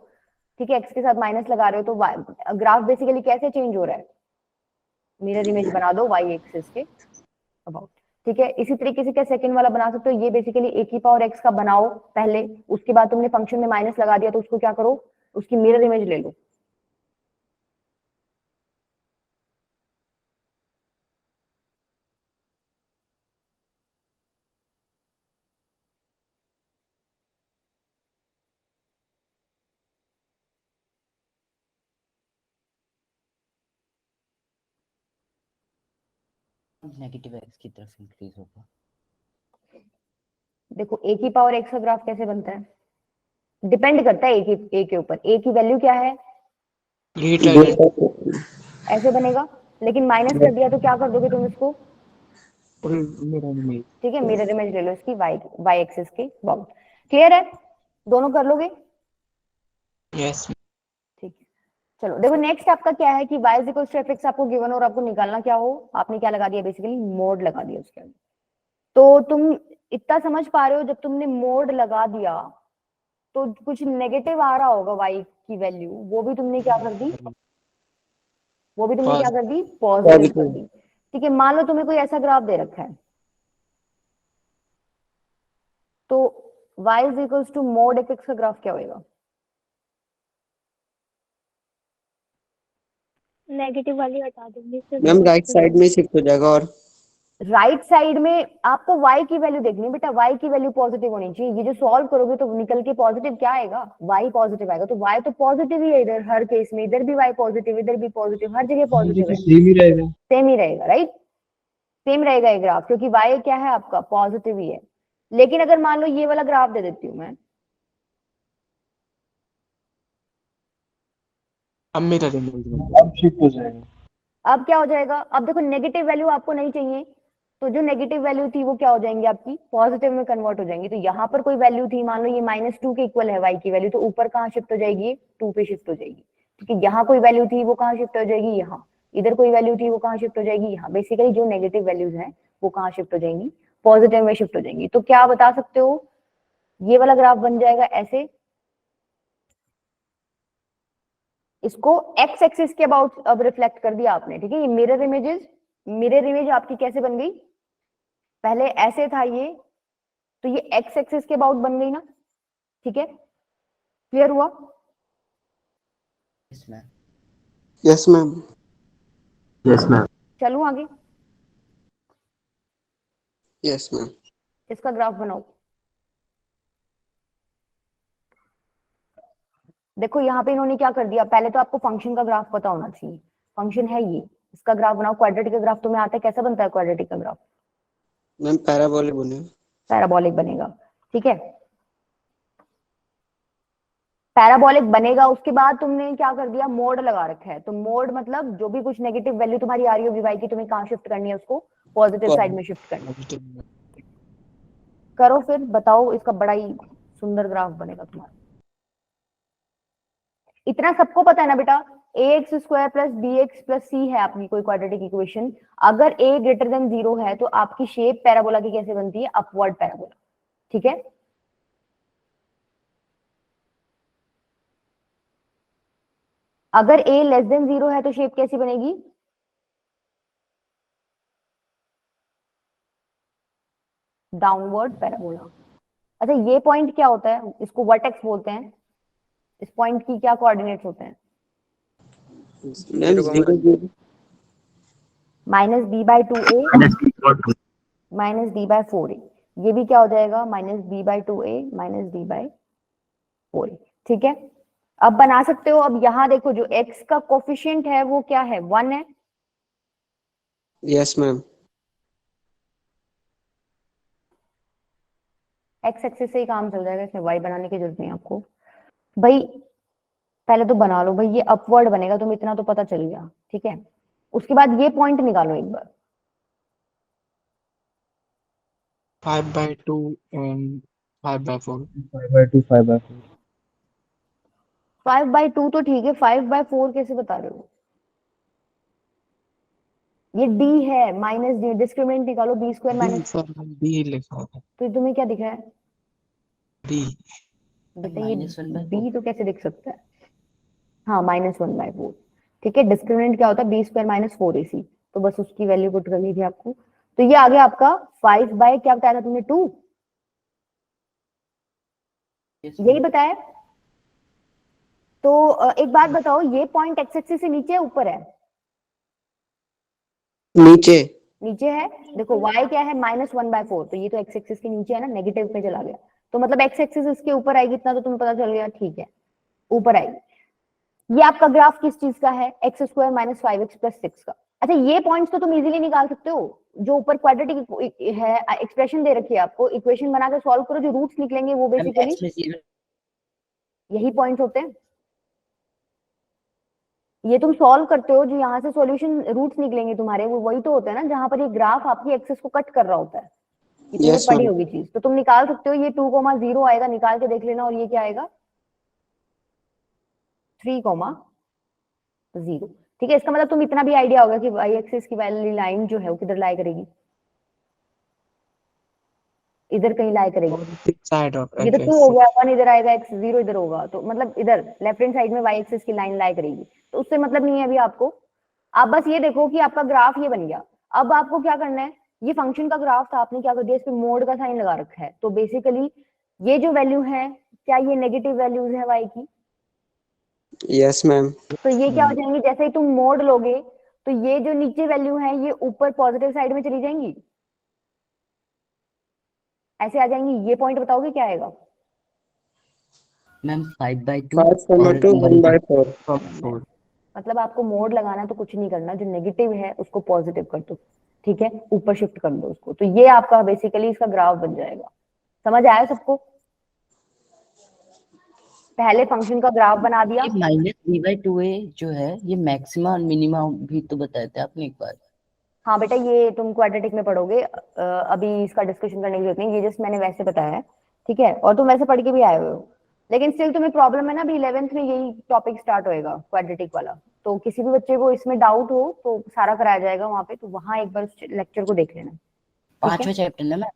ठीक है, एक्स के साथ माइनस लगा रहे हो, तो ग्राफ बेसिकली कैसे चेंज हो रहा है, मिरर इमेज बना दो y एक्सिस के अबाउट, ठीक है। इसी तरीके से क्या सेकंड वाला बना सकते हो, ये बेसिकली ए की पावर एक्स का बनाओ पहले, उसके बाद तुमने फंक्शन में माइनस लगा दिया, तो उसको क्या करो, उसकी मिरर इमेज ले लो। नेगेटिव एक्स की तरफ इंक्रीज होगा। देखो ए की पावर एक्स का ग्राफ कैसे बनता है, डिपेंड करता है ए के ऊपर, ए की वैल्यू क्या है, ग्रेटर देन ऐसे बनेगा, लेकिन माइनस कर दिया तो क्या कर दोगे तुम इसको, मेरा नहीं। ठीक है, मिरर इमेज ले लो इसकी वाई एक्सिस के अबाउट। क्लियर है, दोनों कर लोगे, यस ठीक है। चलो देखो नेक्स्ट आपका क्या है कि y is equal to fx आपको गिवन और आपको निकालना क्या हो, आपने क्या लगा दिया, बेसिकली मोड लगा दिया उसके अंदर। तो तुम इतना समझ पा रहे हो, जब तुमने मोड लगा दिया तो कुछ नेगेटिव आ रहा होगा y की वैल्यू, वो भी तुमने क्या कर दी, वो भी तुमने क्या कर दी, पॉजिटिव कर दी, ठीक है। मान लो तुम्हें कोई ऐसा ग्राफ दे रखा है, तो y is equal to mod fx का ग्राफ क्या होगा, नेगेटिव वाली हटा दूंगी, सिर्फ मैम राइट positive साइड में शिफ्ट हो जाएगा, और राइट साइड में आपको y की वैल्यू देखनी है बेटा, y की वैल्यू पॉजिटिव होनी चाहिए, ये जो सॉल्व करोगे तो निकल के पॉजिटिव क्या आएगा, y पॉजिटिव आएगा, तो y तो पॉजिटिव ही है इधर, हर केस में इधर भी y पॉजिटिव, इधर भी पॉजिटिव, हर जगह पॉजिटिव है, सेम ही रहेगा। सेम ही रहेगा, राइट, सेम रहेगा ये ग्राफ, क्योंकि y क्या है आपका, पॉजिटिव ही है। लेकिन अगर मान लो ये वाला ग्राफ दे देती हूँ मैं, अब मेरा इमेज अब शिफ्ट हो जाएगा। अब क्या हो जाएगा, अब देखो नेगेटिव वैल्यू आपको नहीं चाहिए, तो जो नेगेटिव वैल्यू थी वो क्या हो जाएंगी आपकी, पॉजिटिव में कन्वर्ट हो जाएंगी। तो यहाँ पर कोई वैल्यू थी, मान लो ये -2 के इक्वल है y की वैल्यू, तो ऊपर कहाँ शिफ्ट हो जाएगी, 2 पे शिफ्ट हो जाएगी, ठीक है। यहाँ कोई वैल्यू थी वो कहाँ शिफ्ट हो जाएगी, यहाँ, इधर कोई वैल्यू थी वो कहाँ शिफ्ट हो जाएगी, यहाँ। बेसिकली जो नेगेटिव वैल्यूज है वो कहाँ शिफ्ट हो जाएंगी, पॉजिटिव में शिफ्ट हो जाएंगी। तो क्या बता सकते हो, ये वाला ग्राफ बन जाएगा ऐसे, इसको एक्स एक्सिस के अबाउट अब रिफ्लेक्ट कर दिया आपने, ठीक है। ये मिरर इमेजेस, मिरर इमेज आपकी कैसे बन गई, पहले ऐसे था ये, तो ये एक्स एक्सिस के अबाउट बन गई ना, ठीक है, क्लियर हुआ। Yes ma'am. Yes ma'am. Yes ma'am. चलूं आगे, यस मैम। इसका ग्राफ बनाओ। देखो यहाँ पे इन्होंने क्या कर दिया, पहले तो आपको फंक्शन का ग्राफ पता होना चाहिए, फंक्शन है ये, इसका ग्राफ बनाओ। क्वाड्रेटिक का ग्राफ तुम्हें आता है, कैसा बनता है क्वाड्रेटिक का ग्राफ, मैम पैराबोलिक बने। पैराबोलिक बनेगा, ठीक है, पैराबोलिक बनेगा। उसके बाद तुमने क्या कर दिया, मोड लगा रखा है, तो मोड मतलब जो भी कुछ नेगेटिव वैल्यू तुम्हारी आ रही होगी y की, तुम्हें कहाँ शिफ्ट करनी है, उसको पॉजिटिव साइड में शिफ्ट करनी है। करो फिर बताओ, इसका बड़ा ही सुंदर ग्राफ बनेगा तुम्हारा। इतना सबको पता है ना बेटा, ax square plus bx plus c है आपकी कोई क्वाड्रेटिक इक्वेशन, अगर a ग्रेटर देन 0 है तो आपकी शेप पैराबोला की कैसे बनती है, अपवर्ड पैराबोला, ठीक है। अगर a लेस देन 0 है तो शेप कैसी बनेगी, डाउनवर्ड पैराबोला। अच्छा ये पॉइंट क्या होता है, इसको वर्टेक्स बोलते हैं, इस पॉइंट की क्या कोऑर्डिनेट्स होते हैं, ma'am 0 0 -b/2a minus D bye 4a, ये भी क्या हो जाएगा minus b by 2a minus d by 4a। ठीक है, अब बना सकते हो। अब यहाँ देखो जो x का कोफिशिएंट है वो क्या है, 1 है। Yes ma'am. x एक्सिस से ही काम चल जाएगा, इसमें y बनाने की जरूरत नहीं है आपको भाई। पहले तो बना लो भाई, ये अपवर्ड बनेगा, तुम्हें इतना तो पता चल गया। ठीक है, उसके बाद ये पॉइंट निकालो एक बार। 5/2 and 5/4। 5/2 5/4 5/2 तो ठीक है, 5/4 कैसे बता रहे हो? ये d है माइनस डी, डिस्क्रिमिनेंट निकालो, b square B minus, sir, B लिखा है, तो तुम्हें क्या दिख रहा है बी। बेटा? ये -1/4 b तो कैसे दिख सकता है? हाँ -1/4। ठीक है, डिस्क्रिमिनेंट क्या होता है, b स्क्वायर माइनस 4ac, तो बस उसकी वैल्यू पुट करनी थी आपको। तो ये आ गया आपका 5 बाय क्या बताया था तुमने, 2, Yes, यही ma'am. बताया। तो एक बात बताओ, ये पॉइंट एक्स एक्सिस से नीचे है ऊपर है? नीचे। नीचे है। देखो y क्या है -1/4, तो ये तो एक्स एक्सिस के नीचे है ना, नेगेटिव पे चला गया, तो मतलब एक्स एक्सिस इसके ऊपर आएगी, इतना तो तुम्हें पता चल गया। ठीक है, ऊपर आएगी। ये आपका ग्राफ किस चीज का है, x square minus 5x plus 6 का। अच्छा, ये पॉइंट्स तो तुम इजीली निकाल सकते हो, जो ऊपर क्वाड्रेटिक है, एक्सप्रेशन दे रखी है आपको, इक्वेशन बना के सॉल्व करो, जो रूट्स निकलेंगे वो Ma'am, बेसिकली x में 0 यही पॉइंट्स होते हैं। ये तुम सॉल्व करते हो, जो यहाँ से सॉल्यूशन रूट्स निकलेंगे तुम्हारे, वो वही तो होते हैं ना, जहां पर ये ग्राफ आपकी एक्सिस को कट कर रहा होता है। ये तुमने यस पढ़ी मैम। होगी चीज, तो तुम निकाल सकते हो। ये 2,0 आएगा, निकाल के देख लेना, और ये क्या आएगा 3,0। ठीक है, इसका मतलब तुम इतना भी आइडिया होगा कि वाई एक्सिस की वाली लाइन जो है वो किधर लाई करेगी, इधर कहीं लाई करेगी। पॉजिटिव साइड ऑफ ये तो एक्स 2 हो एक्सिस। गया, 1 इधर आएगा, x 0 इधर होगा, तो मतलब इधर लेफ्ट हैंड साइड में वाई एक्सिस की लाइन लाई करेगी, तो उससे मतलब नहीं है अभी आपको। आप बस ये देखो कि आपका ग्राफ ये बन गया। अब आपको क्या करना है, ये फंक्शन का ग्राफ था, आपने क्या कर दिया, इस पे मोड का साइन लगा रखा है, तो बेसिकली ये जो वैल्यू है, क्या ये नेगेटिव वैल्यूज है y की? Yes ma'am. तो ये क्या हो जाएंगी, जैसे ही तुम मोड लोगे, तो ये जो नीचे वैल्यू है ये ऊपर पॉजिटिव साइड में चली जाएंगी, ऐसे आ जाएंगी। ये पॉइंट बताओगे क्या आएगा? मैम 5/2 5 और 2 1/4 4। मतलब आपको मोड लगाना है तो कुछ नहीं करना, जो नेगेटिव है उसको पॉजिटिव कर दो। ठीक है, ऊपर शिफ्ट कर दो उसको, तो ये आपका बेसिकली इसका ग्राफ बन जाएगा। समझ आया सबको? पहले फंक्शन का ग्राफ बना दिया। ये -b/2a जो है, ये मैक्सिमा और मिनिमा भी तो बताए थे आपने एक बार। हाँ बेटा, ये तुम क्वाड्रेटिक में पढ़ोगे, अभी इसका डिस्कशन करने की जरूरत नहीं, ये जस्ट मैंने वैसे बताया है। ठीक है, और तुम वैसे पढ़ के भी आए हुए हो, लेकिन स्टिल तुम्हें प्रॉब्लम है ना, अभी 11th में यही टॉपिक स्टार्ट होएगा क्वाड्रेटिक वाला, तो किसी भी बच्चे को इसमें डाउट हो तो सारा कराया जाएगा वहां पे, तो वहां एक बार उस लेक्चर को देख लेना। ठीक है, 5वां चैप्टर ना मैम?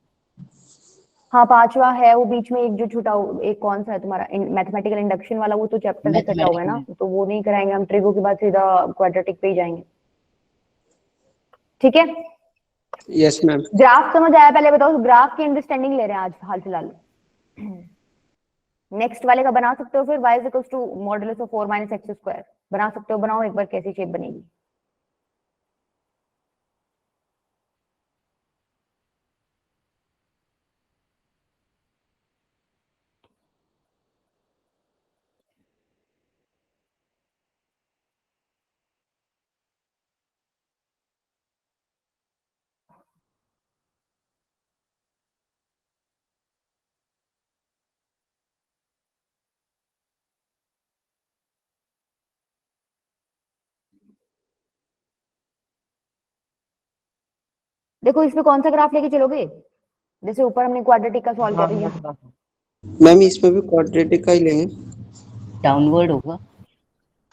हाँ 5वां है, वो बीच में एक जो छूटा एक कौन सा है तुम्हारा, मैथमेटिकल इंडक्शन वाला, वो तो चैप्टर से कटा हुआ है ना, मैथमेटिक्स में। तो वो नहीं कराएंगे हम, ट्रिगो के बाद सीधा क्वाड्रेटिक पे ही जाएंगे। ठीक है, यस मैम। ग्राफ समझ आया? पहले बताओ, ग्राफ की अंडरस्टैंडिंग ले रहे हैं आज हाल फिलहाल। नेक्स्ट वाले का बना सकते हो फिर, y is equals to modulus of 4 minus X square, बना सकते हो, बनाओ एक बार, कैसी शेप बनेगी। देखो इसमें कौन सा ग्राफ लेके चलोगे, जैसे ऊपर हमने क्वाड्रेटिक का सॉल्व किया था, ये मैम इसमें भी क्वाड्रेटिक का ही लेंगे। डाउनवर्ड होगा।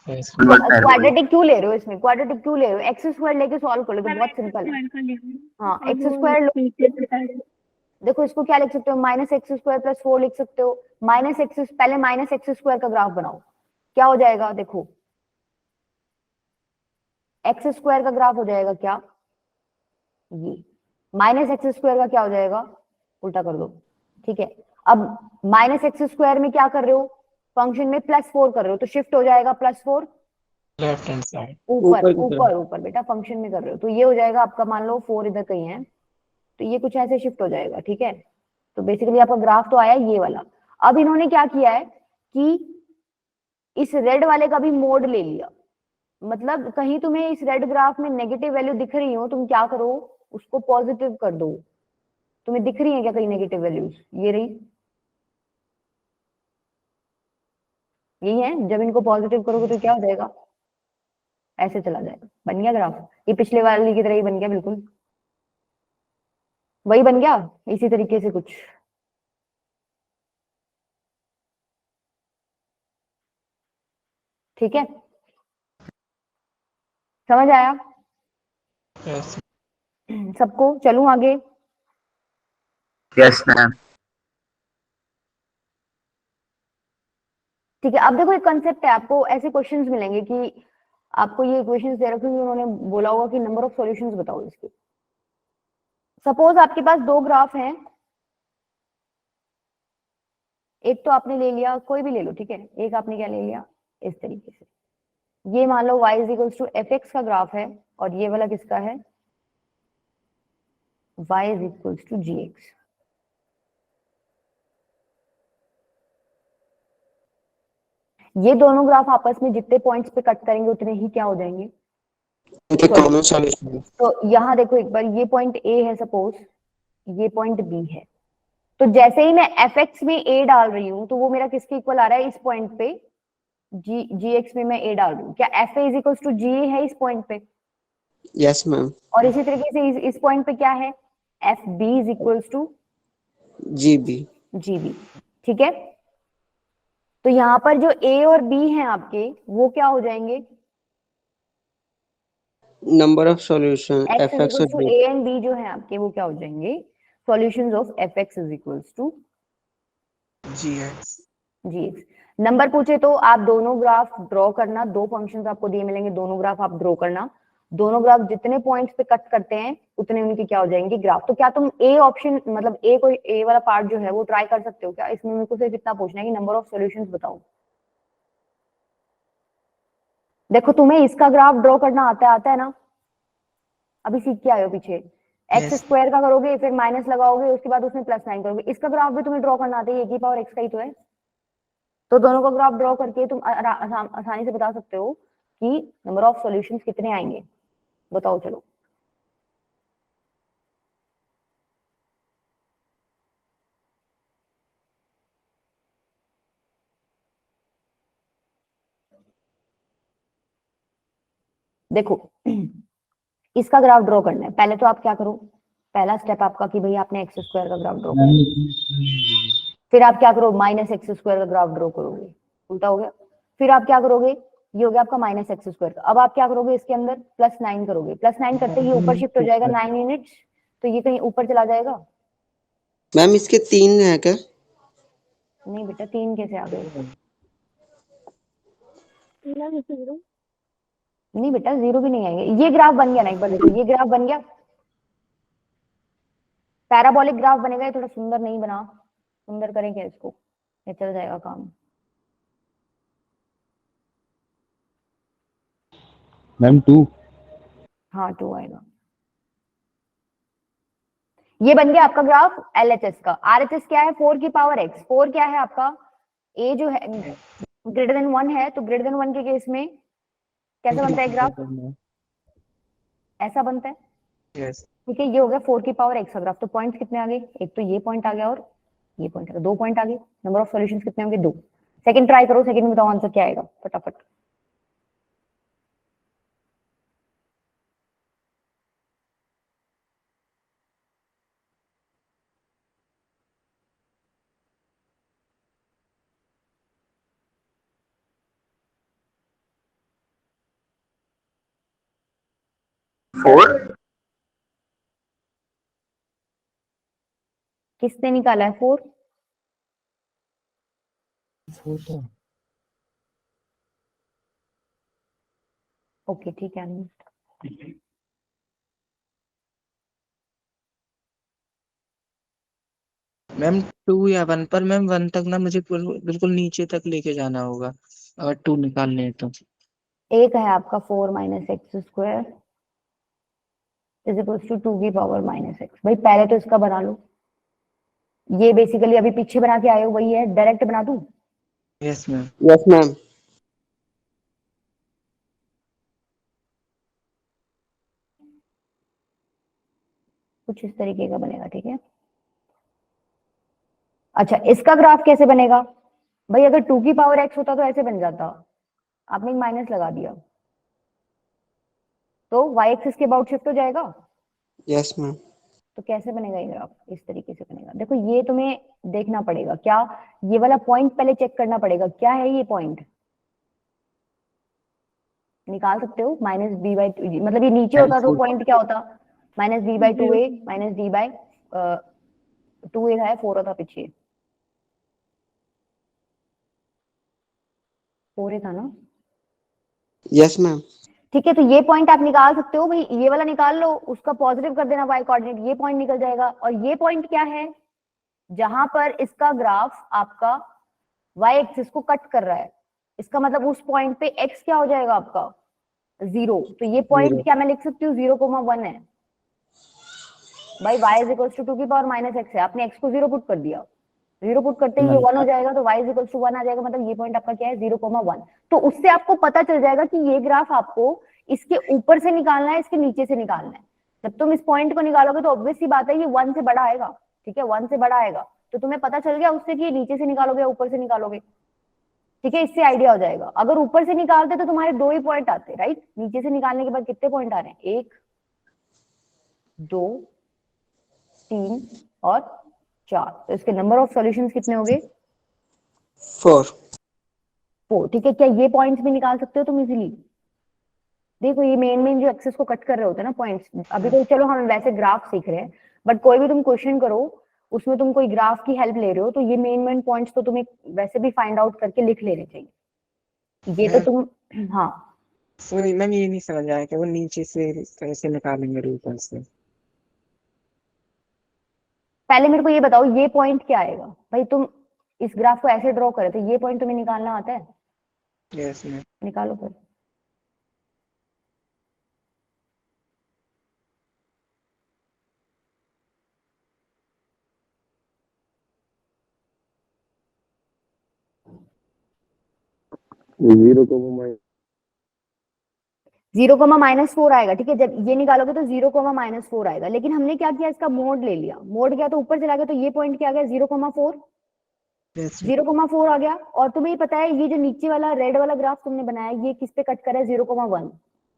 क्वाड्रेटिक क्यों ले रहे हो, इसमें क्वाड्रेटिक क्यों ले रहे हो, एक्स स्क्वायर लेके सॉल्व कर लो, तो बहुत सिंपल है। हाँ, एक्स स्क्वायर लो, देखो इसको क्या लिख सकते हो, माइनस एक्स स्क्वायर प्लस 4 लिख सकते हो। माइनस एक्स, पहले माइनस एक्स स्क्वायर का ग्राफ बनाओ, क्या हो जाएगा, देखो एक्स स्क्वायर का ग्राफ हो जाएगा क्या, ये माइनस एक्स स्क्वायर का क्या हो जाएगा, उल्टा कर दो। ठीक है, अब माइनस एक्स स्क्वायर में क्या कर रहे हो, फंक्शन में +4 कर रहे हो, तो शिफ्ट हो जाएगा +4 लेफ्ट हैंड साइड। ऊपर ऊपर की तरफ। ऊपर ऊपर बेटा, फंक्शन में कर रहे हो, तो ये हो जाएगा आपका, मान लो 4 इधर कहीं है, तो ये कुछ ऐसे शिफ्ट हो जाएगा, ठीक है। तो बेसिकली आपका ग्राफ तो आया ये वाला। अब इन्होंने क्या किया है कि इस रेड वाले का भी मोड ले लिया, मतलब कहीं तुम्हें इस रेड ग्राफ में नेगेटिव वैल्यू दिख रही हो, तुम क्या करो, उसको पॉजिटिव कर दो। तुम्हें दिख रही है क्या कहीं नेगेटिव वैल्यूज? ये रही, यही है। जब इनको पॉजिटिव करोगे तो क्या हो जाएगा, ऐसे चला जाएगा। बन गया ग्राफ, ये पिछले वाले की तरह ही बन गया, बिल्कुल वही बन गया, इसी तरीके से कुछ। ठीक है, समझ आया Yes. सबको? चलूं आगे? Yes ma'am. ठीक है, अब देखो एक कंसेप्ट है, आपको ऐसे क्वेश्चंस मिलेंगे कि आपको ये इक्वेशंस दे रखी होंगी, उन्होंने बोला होगा कि नंबर ऑफ सॉल्यूशंस बताओ इसके। सपोज आपके पास दो ग्राफ हैं, एक तो आपने ले लिया, कोई भी ले लो, ठीक है। एक आपने क्या ले लिया, इस तरीके से, ये मान लो y is equals to F X का ग्राफ है, और ये वाला किसका है, y is equals to G X. ये दोनों ग्राफ आपस में जितने पॉइंट्स पे कट करेंगे उतने ही क्या हो जाएंगे, उनके कॉमन सॉल्यूशन। तो यहाँ देखो एक बार, ये पॉइंट ए है सपोज, ये पॉइंट बी है, तो जैसे ही मैं एफ एक्स में ए डाल रही हूँ तो वो मेरा किसके इक्वल आ रहा है, इस पॉइंट पे जी एक्स में मैं ए डाल रही हूँ, क्या F A is equal to G है इस पॉइंट पे, यस मैम। और इसी तरीके से इस पॉइंट पे क्या है, F B is equal to G B. G B, ठीक है। तो यहाँ पर जो ए और बी हैं आपके, वो क्या हो जाएंगे, number of solution X F is X equal और to G. A and B जो है आपके, वो क्या हो जाएंगे, solutions of F X is equals to G X. G X. Number पूछे तो आप दोनों ग्राफ ड्रॉ करना, दो फंक्शंस आपको दिए मिलेंगे, दोनों ग्राफ आप ड्रॉ करना, दोनों ग्राफ जितने पॉइंट्स पे कट करते हैं उतने उनके क्या हो जाएंगे ग्राफ। तो क्या तुम ए ऑप्शन, मतलब ए कोई ए वाला पार्ट जो है वो ट्राई कर सकते हो क्या? इसमें मेरे को सिर्फ इतना पूछना है कि नंबर ऑफ सॉल्यूशंस बताओ। देखो तुम्हें इसका ग्राफ ड्रॉ करना आता है ना, अभी सीख के आए हो पीछे। X Yes. स्क्वायर का करोगे, फिर माइनस लगाओगे, उसके बाद उसमें प्लस 9 करोगे। इसका ग्राफ भी तुम्हें ड्रॉ करना आता है, एक ही पावर एक्स का ही तो है। तो दोनों का ग्राफ ड्रॉ करके तुम आसानी से बता सकते हो कि नंबर ऑफ सॉल्यूशंस कितने आएंगे। बताओ चलो। देखो इसका ग्राफ ड्रॉ करना है, पहले तो आप क्या करो, पहला स्टेप आपका कि भाई आपने एक्स स्क्वायर का ग्राफ ड्रॉ करो, फिर आप क्या करो, माइनस एक्स स्क्वायर का ग्राफ ड्रॉ करोगे, उल्टा हो गया। फिर आप क्या करोगे, ये हो गया आपका माइनस एक्स स्क्वायर का। अब आप क्या करोगे, इसके अंदर प्लस 9 करोगे, प्लस 9 करते ही ऊपर शिफ्ट हो जाएगा 9 यूनिट्स, तो ये कहीं ऊपर चला जाएगा। मैम इसके 3 है क्या? नहीं बेटा, 3 कैसे आ गए? मैम 0। नहीं बेटा, 0 भी नहीं आएंगे। ये ग्राफ बन गया ना, एक बार देखो, ये ग्राफ बन गया, पैराबोलिक ग्राफ बनेगा। ये थोड़ा सुंदर नहीं बना, सुंदर करेंगे इसको, ये चल जाएगा काम। मैम 2। हाँ 2 आएगा। ये बन गया आपका ग्राफ एलएचएस का। आरएचएस क्या है, 4 की पावर एक्स। 4 क्या है आपका, ए जो है ग्रेटर देन 1 है, तो ग्रेटर देन 1 के केस में कैसा बनता है ग्राफ, ऐसा बनता है, Yes. ठीक है। ये हो गया 4 की पावर एक्स का ग्राफ। तो पॉइंट्स कितने आ गए, एक तो ये पॉइंट आ गया और ये पॉइंट आ गया, 2 पॉइंट आ गए। नंबर ऑफ सॉल्यूशंस कितने होंगे, 2। सेकंड ट्राई करो, सेकंड में बताओ आंसर क्या आएगा फटाफट। किसने निकाला है 4? ओके ठीक है। मैम 2 या 1 पर, मैम 1 तक ना मुझे बिल्कुल नीचे तक लेके जाना होगा अगर 2 निकालने हैं तो। एक है आपका 4 minus X square, is equals to 2 की पावर माइनस एक्स। भाई पहले तो इसका बना लो, ये बेसिकली अभी पीछे बना के आए हो वही है, डायरेक्ट बना दूं? Yes ma'am. Yes ma'am. कुछ इस तरीके का बनेगा, ठीक है। अच्छा इसका ग्राफ कैसे बनेगा? भाई अगर 2 की पावर एक्स होता तो ऐसे बन जाता, आपने एक माइनस लगा दिया तो वाई एक्सिस के अबाउट शिफ्ट हो जाएगा। Yes ma'am. तो कैसे बनेगा ये ग्राफ? इस तरीके से बनेगा। देखो ये तुम्हें देखना पड़ेगा, क्या ये वाला पॉइंट पहले चेक करना पड़ेगा, क्या है ये पॉइंट, निकाल सकते हो माइनस बी बाई, मतलब ये नीचे होता तो पॉइंट क्या होता, minus B by 2a minus D by 2a है, 4 होता पीछे, 4a था ना। Yes ma'am. ठीक है, तो ये पॉइंट आप निकाल सकते हो भाई, ये वाला निकाल लो, उसका पॉजिटिव कर देना वाई कोऑर्डिनेट, ये पॉइंट निकल जाएगा। और ये पॉइंट क्या है, जहां पर इसका ग्राफ आपका वाई एक्सिस को कट कर रहा है, इसका मतलब उस पॉइंट पे एक्स क्या हो जाएगा आपका, 0। तो ये पॉइंट क्या मैं लिख सकती हूँ, 0,1 है। भाई y इज इक्वल्स टू 2 की पावर माइनस एक्स है, आपने x को 0 पुट कर दिया, 0 पुट करते ही ये 1 हो जाएगा, तो y इज इक्वल्स टू 1 आ जाएगा, मतलब ये पॉइंट आपका क्या है, 0,1। तो उससे आपको पता चल जाएगा कि ये ग्राफ आपको इसके ऊपर से निकालना है, इसके नीचे से निकालना है। जब तुम इस पॉइंट को निकालोगे तो ऑब्वियस सी बात है ये 1 से बड़ा आएगा, ठीक है, 1 से बड़ा आएगा, तो तुम्हें पता चल गया उससे कि ये नीचे से निकालोगे या ऊपर से निकालोगे, ठीक है, इससे आइडिया हो जाएगा। अगर ऊपर से निकालते तो तुम्हारे 2 ही पॉइंट आते, राइट, नीचे से निकालने के बाद कितने पॉइंट आ रहे हैं, 1 2 3 और 4, तो इसके नंबर ऑफ सॉल्यूशंस कितने हो गए, 4। ठीक है, क्या ये पॉइंट्स भी निकाल सकते हो तुम इजीली? देखो ये मेन जो एक्सेस को कट कर रहे होते हैं ना पॉइंट्स, अभी तो चलो हम वैसे ग्राफ सीख रहे हैं, बट कोई भी तुम क्वेश्चन करो उसमें तुम कोई ग्राफ की हेल्प ले रहे हो, तो ये मेन पॉइंट्स तो तुम्हें वैसे भी फाइंड आउट करके लिख लेने चाहिए, ये तो तुम, हाँ। सॉरी मैम, ये नहीं समझ आया कि वो नीचे से कैसे निकालेंगे ऊपर से। पहले मेरे को ये बताओ ये पॉइंट क्या आएगा, भाई तुम इस ग्राफ को ऐसे ड्रॉ करे तो ये पॉइंट तुम्हें निकालना आता है, यस मैम। निकालो फिर। जीरो को 0,-4 आएगा, ठीक है, जब ये निकालोगे तो 0,-4 आएगा, लेकिन हमने क्या किया, इसका मोड ले लिया, मोड क्या, तो ऊपर चला गया, तो ये पॉइंट क्या आ गया, 0,4, यस 0,4 आ गया। और तुम्हें पता है ये जो नीचे वाला रेड वाला ग्राफ तुमने बनाया, ये किस पे कट कर रहा है, 0,1,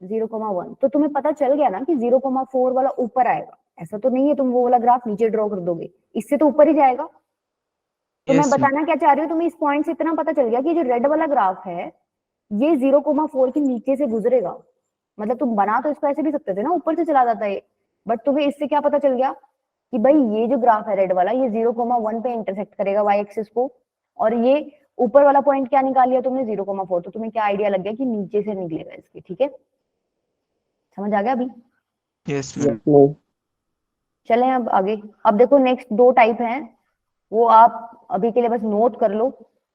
0,1, तो तुम्हें पता चल गया ना कि 0,4 वाला ऊपर आएगा, ऐसा तो नहीं है तुम वो वाला ग्राफ नीचे ड्रॉ कर दोगे, इससे तो ऊपर ही जाएगा। तो मैं Yes, ma'am. बताना क्या चाह रही हूँ, तुम्हें इस पॉइंट से इतना पता चल गया कि जो रेड वाला ग्राफ है ये 0,4 के नीचे से गुजरेगा, मतलब तुम बना तो इसको ऐसे भी सकते थे ना, ऊपर से चला जाता है, बट तुम्हें इससे क्या पता चल गया कि भाई ये जो ग्राफ है रेड वाला, ये 0,1 पे इंटरसेक्ट करेगा वाई एक्सिस को, और ये ऊपर वाला पॉइंट क्या निकाल लिया तुमने, 0,4, तो तुम्हें क्या आइडिया लग गया कि नीचे से निकलेगा इसके, ठीक है, समझ आ गया अभी? Yes, ma'am. मैम। चलें अब आगे। अब देखो नेक्स्ट 2 टाइप हैं, वो आप अभी के लिए बस नोट कर लो,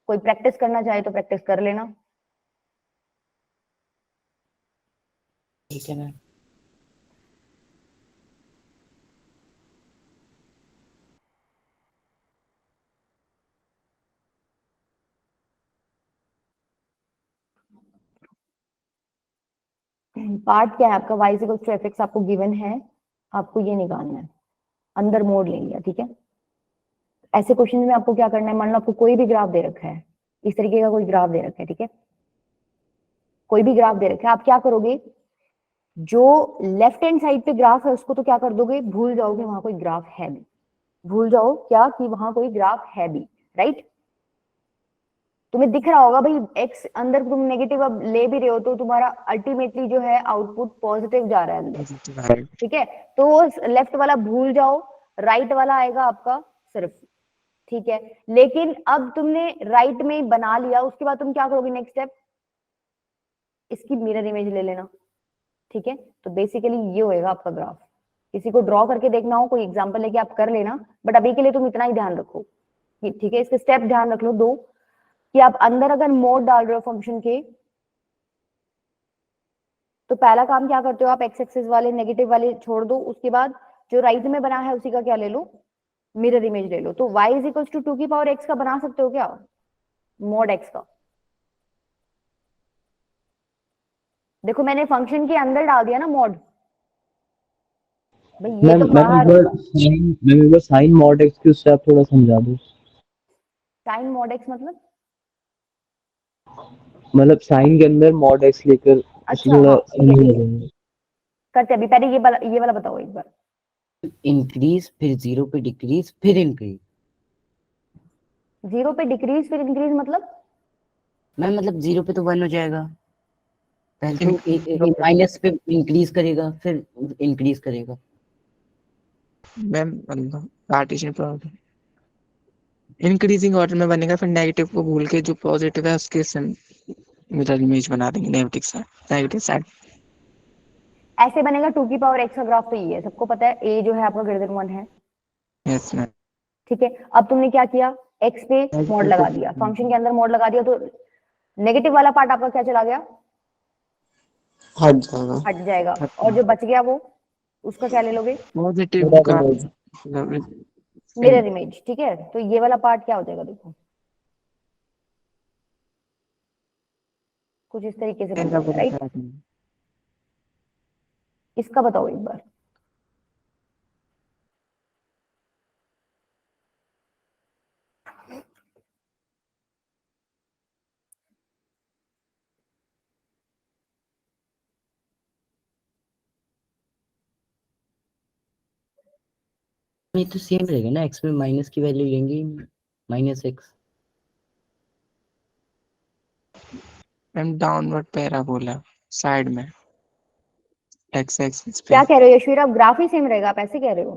कोई प्रैक्टिस करना चाहे तो प्रैक्टिस कर लेना। ठीक है मैम। पार्ट क्या है आपका, y इक्वल्स टू fx आपको गिवन है, आपको ये निकालना है, अंदर मोड ले लिया, ठीक है। ऐसे क्वेश्चन में आपको क्या करना है, मान लो आपको कोई भी ग्राफ दे रखा है, इस तरीके का कोई ग्राफ दे रखा है, ठीक है, कोई भी ग्राफ दे रखा है, आप क्या करोगे, जो लेफ्ट हैंड साइड पे ग्राफ है उसको तो क्या कर दोगे, भूल जाओगे वहां कोई ग्राफ है भी, भूल जाओ क्या कि वहां कोई ग्राफ है भी, राइट। तुम्हें दिख रहा होगा भाई एक्स अंदर तुम नेगेटिव अब ले भी रहे हो तो तुम्हारा अल्टीमेटली जो है आउटपुट पॉजिटिव जा रहा है अंदर, Positive है। ठीक है, तो लेफ्ट वाला भूल जाओ, राइट वाला आएगा आपका सिर्फ, ठीक है। लेकिन अब तुमने राइट में बना लिया, उसके बाद तुम क्या करोगे, नेक्स्ट स्टेप इसकी मिरर इमेज ले लेना, ठीक है। तो बेसिकली ये होएगा आपका ग्राफ, किसी को ड्रॉ करके देखना हो कोई एग्जांपल लेके आप कर लेना, बट अभी के लिए तुम इतना ही ध्यान रखो, ठीक है, इसके स्टेप ध्यान रख लो 2, कि आप अंदर अगर मोड डाल रहे हो फंक्शन के, तो पहला काम क्या करते हो आप, एक्स एक्सिस वाले नेगेटिव वाले छोड़ दो, उसके बाद जो राइट में बना है उसी का क्या ले लो, मिरर इमेज ले लो। तो y इज इक्वल टू 2 की पावर x का बना सकते हो क्या, मॉड x का। देखो मैंने फंक्शन के अंदर डाल दिया ना मॉड, भाई ये मैम तो मैम एक बाहर बार होगा। साइन मॉड एक्स की उससे आप थोड़ा समझा दो। साइन मॉड x मतलब साइन के अंदर मॉड एक्स लेकर उससे अच्छा थोड़ा हाँ ठीक है समझ ठीक है, जाएंगे। करते अभी, पहले ये वाला बताओ एक बार। इंक्रीज फिर 0 पे डिक्रीज फिर इंक्रीज। 0 पे डिक्रीज फिर इंक्रीज मतलब, मैम मतलब 0 पे तो 1 हो जाएगा, पहले तो इन माइनस पे इंक्रीज करेगा फिर इंक्रीज करेगा। मैम मतलब पार्टीशन प्रॉब्लम इंक्रीजिंग ऑर्डर में बनेगा, फिर नेगेटिव को भूल के जो पॉजिटिव है उसके मिरर इमेज बना देंगे, नेगेटिव साइड। ऐसे बनेगा 2 की पावर x का ग्राफ। तो ये है, सबको पता है a जो है आपका ग्रेटर देन 1 है, यस मैम। ठीक है। अब तुमने क्या किया, x पे मॉड नेगेटिव लगा दिया, को फंक्शन के अंदर मॉड लगा दिया, तो नेगेटिव वाला पार्ट आपका क्या चला गया, हट जाएगा। हट जाएगा, और जो बच गया वो, उसका क्या ले लोगे, पॉजिटिव मिरर का इमेज। मिरर इमेज, ठीक है। तो ये वाला पार्ट क्या हो जाएगा, देखो कुछ इस तरीके से बन जाएगा, राइट। इसका बताओ एक बार। ये तो सेम रहेगा ना, x में माइनस की वैल्यू लेंगे minus x। Ma'am downward parabola side में एक्स एक्सिस पे। क्या कह रहे हो यशवीर, आप ग्राफ ही सेम रहेगा, आप ऐसे कह रहे हो।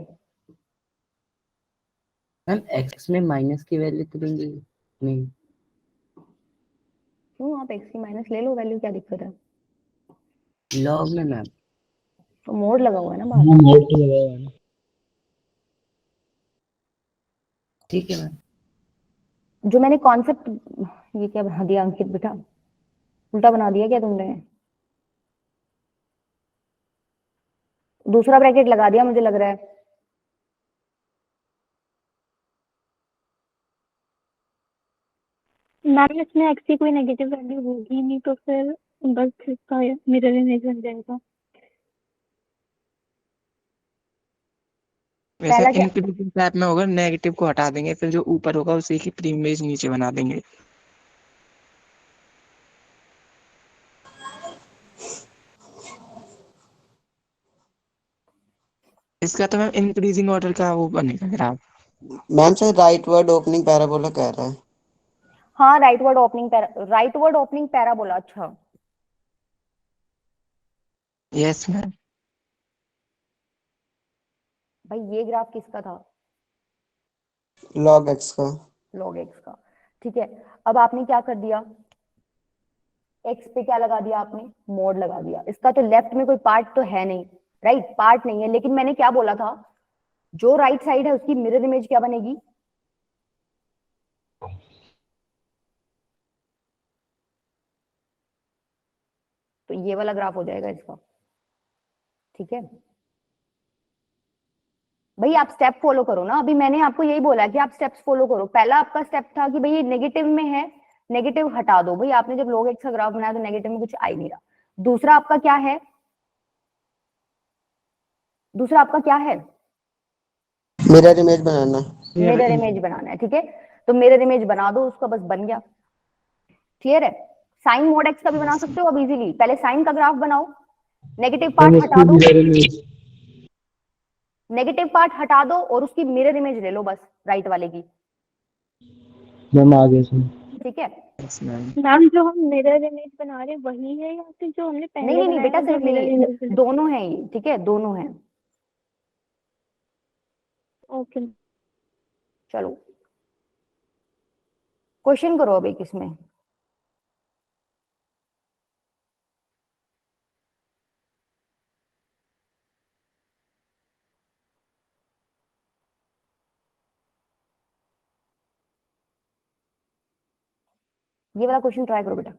मैम x में माइनस की वैल्यू तो लेंगे नहीं। क्यों, आप x की माइनस ले लो वैल्यू, क्या दिक्कत है। लॉग में मैम। तो मोड लगा हुआ है ना बाहर। वो मोड तो लगा हुआ है ना। ठीक है मैम। जो मैंने कॉन्सेप्ट, ये क्या बना दिया अंकित बेटा, उल्टा बना दिया क्या तुमने, दूसरा ब्रैकेट लगा दिया मुझे लग रहा है। मैम इसमें x की कोई नेगेटिव वैल्यू होगी नहीं, तो फिर बस इसका मिरर इमेज बन जाएगा। वैसे पहला क्या, इंक्रीजिंग टाइप में होगा, नेगेटिव को हटा देंगे, फिर जो ऊपर होगा उसी की प्री इमेज नीचे बना देंगे। इसका तो मैम इंक्रीजिंग ऑर्डर का वो बनेगा ग्राफ। मैम शायद राइट वर्ड ओपनिंग पैराबोला कह रहा है। हाँ राइट वर्ड ओपनिंग पैरा बोला, अच्छा। Yes ma'am. भाई ये ग्राफ किसका था, लॉग एक्स का। लॉग एक्स का, ठीक है। अब आपने क्या कर दिया, एक्स पे क्या लगा दिया आपने, मोड लगा दिया। इसका तो लेफ्ट में कोई पार्ट तो है नहीं, राइट, पार्ट नहीं है, लेकिन मैंने क्या बोला था, जो राइट साइड है उसकी मिरर इमेज क्या बनेगी, तो ये वाला ग्राफ हो जाएगा इसका, ठीक है। भाई आप स्टेप फॉलो करो ना, अभी मैंने आपको यही बोला कि आप स्टेप्स फॉलो करो। पहला आपका स्टेप था कि भाई नेगेटिव में है, नेगेटिव हटा दो। भाई आपने जब log x का ग्राफ बनाया तो नेगेटिव में कुछ आ ही नहीं रहा। दूसरा आपका क्या है, दूसरा आपका क्या है, मिरर इमेज बनाना। मिरर इमेज बनाना है, ठीक है। तो मिरर इमेज बना दो उसका, बस बन गया, क्लियर है। साइन मोड एक्स का भी बना सकते हो अब इजीली, पहले साइन का ग्राफ बनाओ, नेगेटिव मैम पार्ट उसकी हटा दो, मिरर इमेज। नेगेटिव पार्ट हटा दो और उसकी मिरर इमेज ले लो बस, राइट वाले की, मैम आगे से। ठीक है। Yes ma'am. मैम जो हम मिरर इमेज बना रहे हैं वही है, या फिर जो हमने नहीं पहले नहीं नहीं बनाया बेटा, था जो सिर्फ मिरर यही, इमेज? दोनों है ये, ठीक है, दोनों है। ओके। चलो क्वेश्चन करो अभी किसमें, ये वाला क्वेश्चन ट्राई करो बेटा।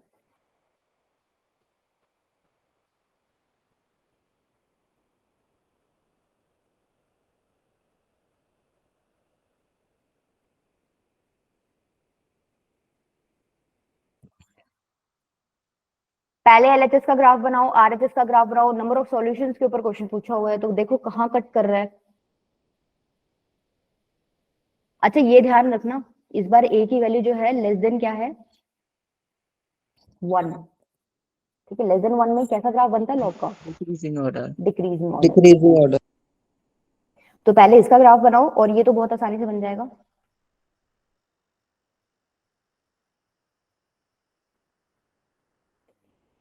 पहले एलएचएस का ग्राफ बनाओ, आरएचएस का ग्राफ बनाओ, नंबर ऑफ सॉल्यूशंस के ऊपर क्वेश्चन पूछा हुआ है तो देखो कहाँ कट कर रहा है। अच्छा ये ध्यान रखना, इस बार ए की वैल्यू जो है लेस देन क्या है 1। ठीक है, लेस देन 1 में कैसा ग्राफ बनता है लॉग का? Decreasing order. Decreasing order. Decreasing order. तो पहले इसका ग्राफ बनाओ और ये तो बहुत आसानी से बन जाएगा।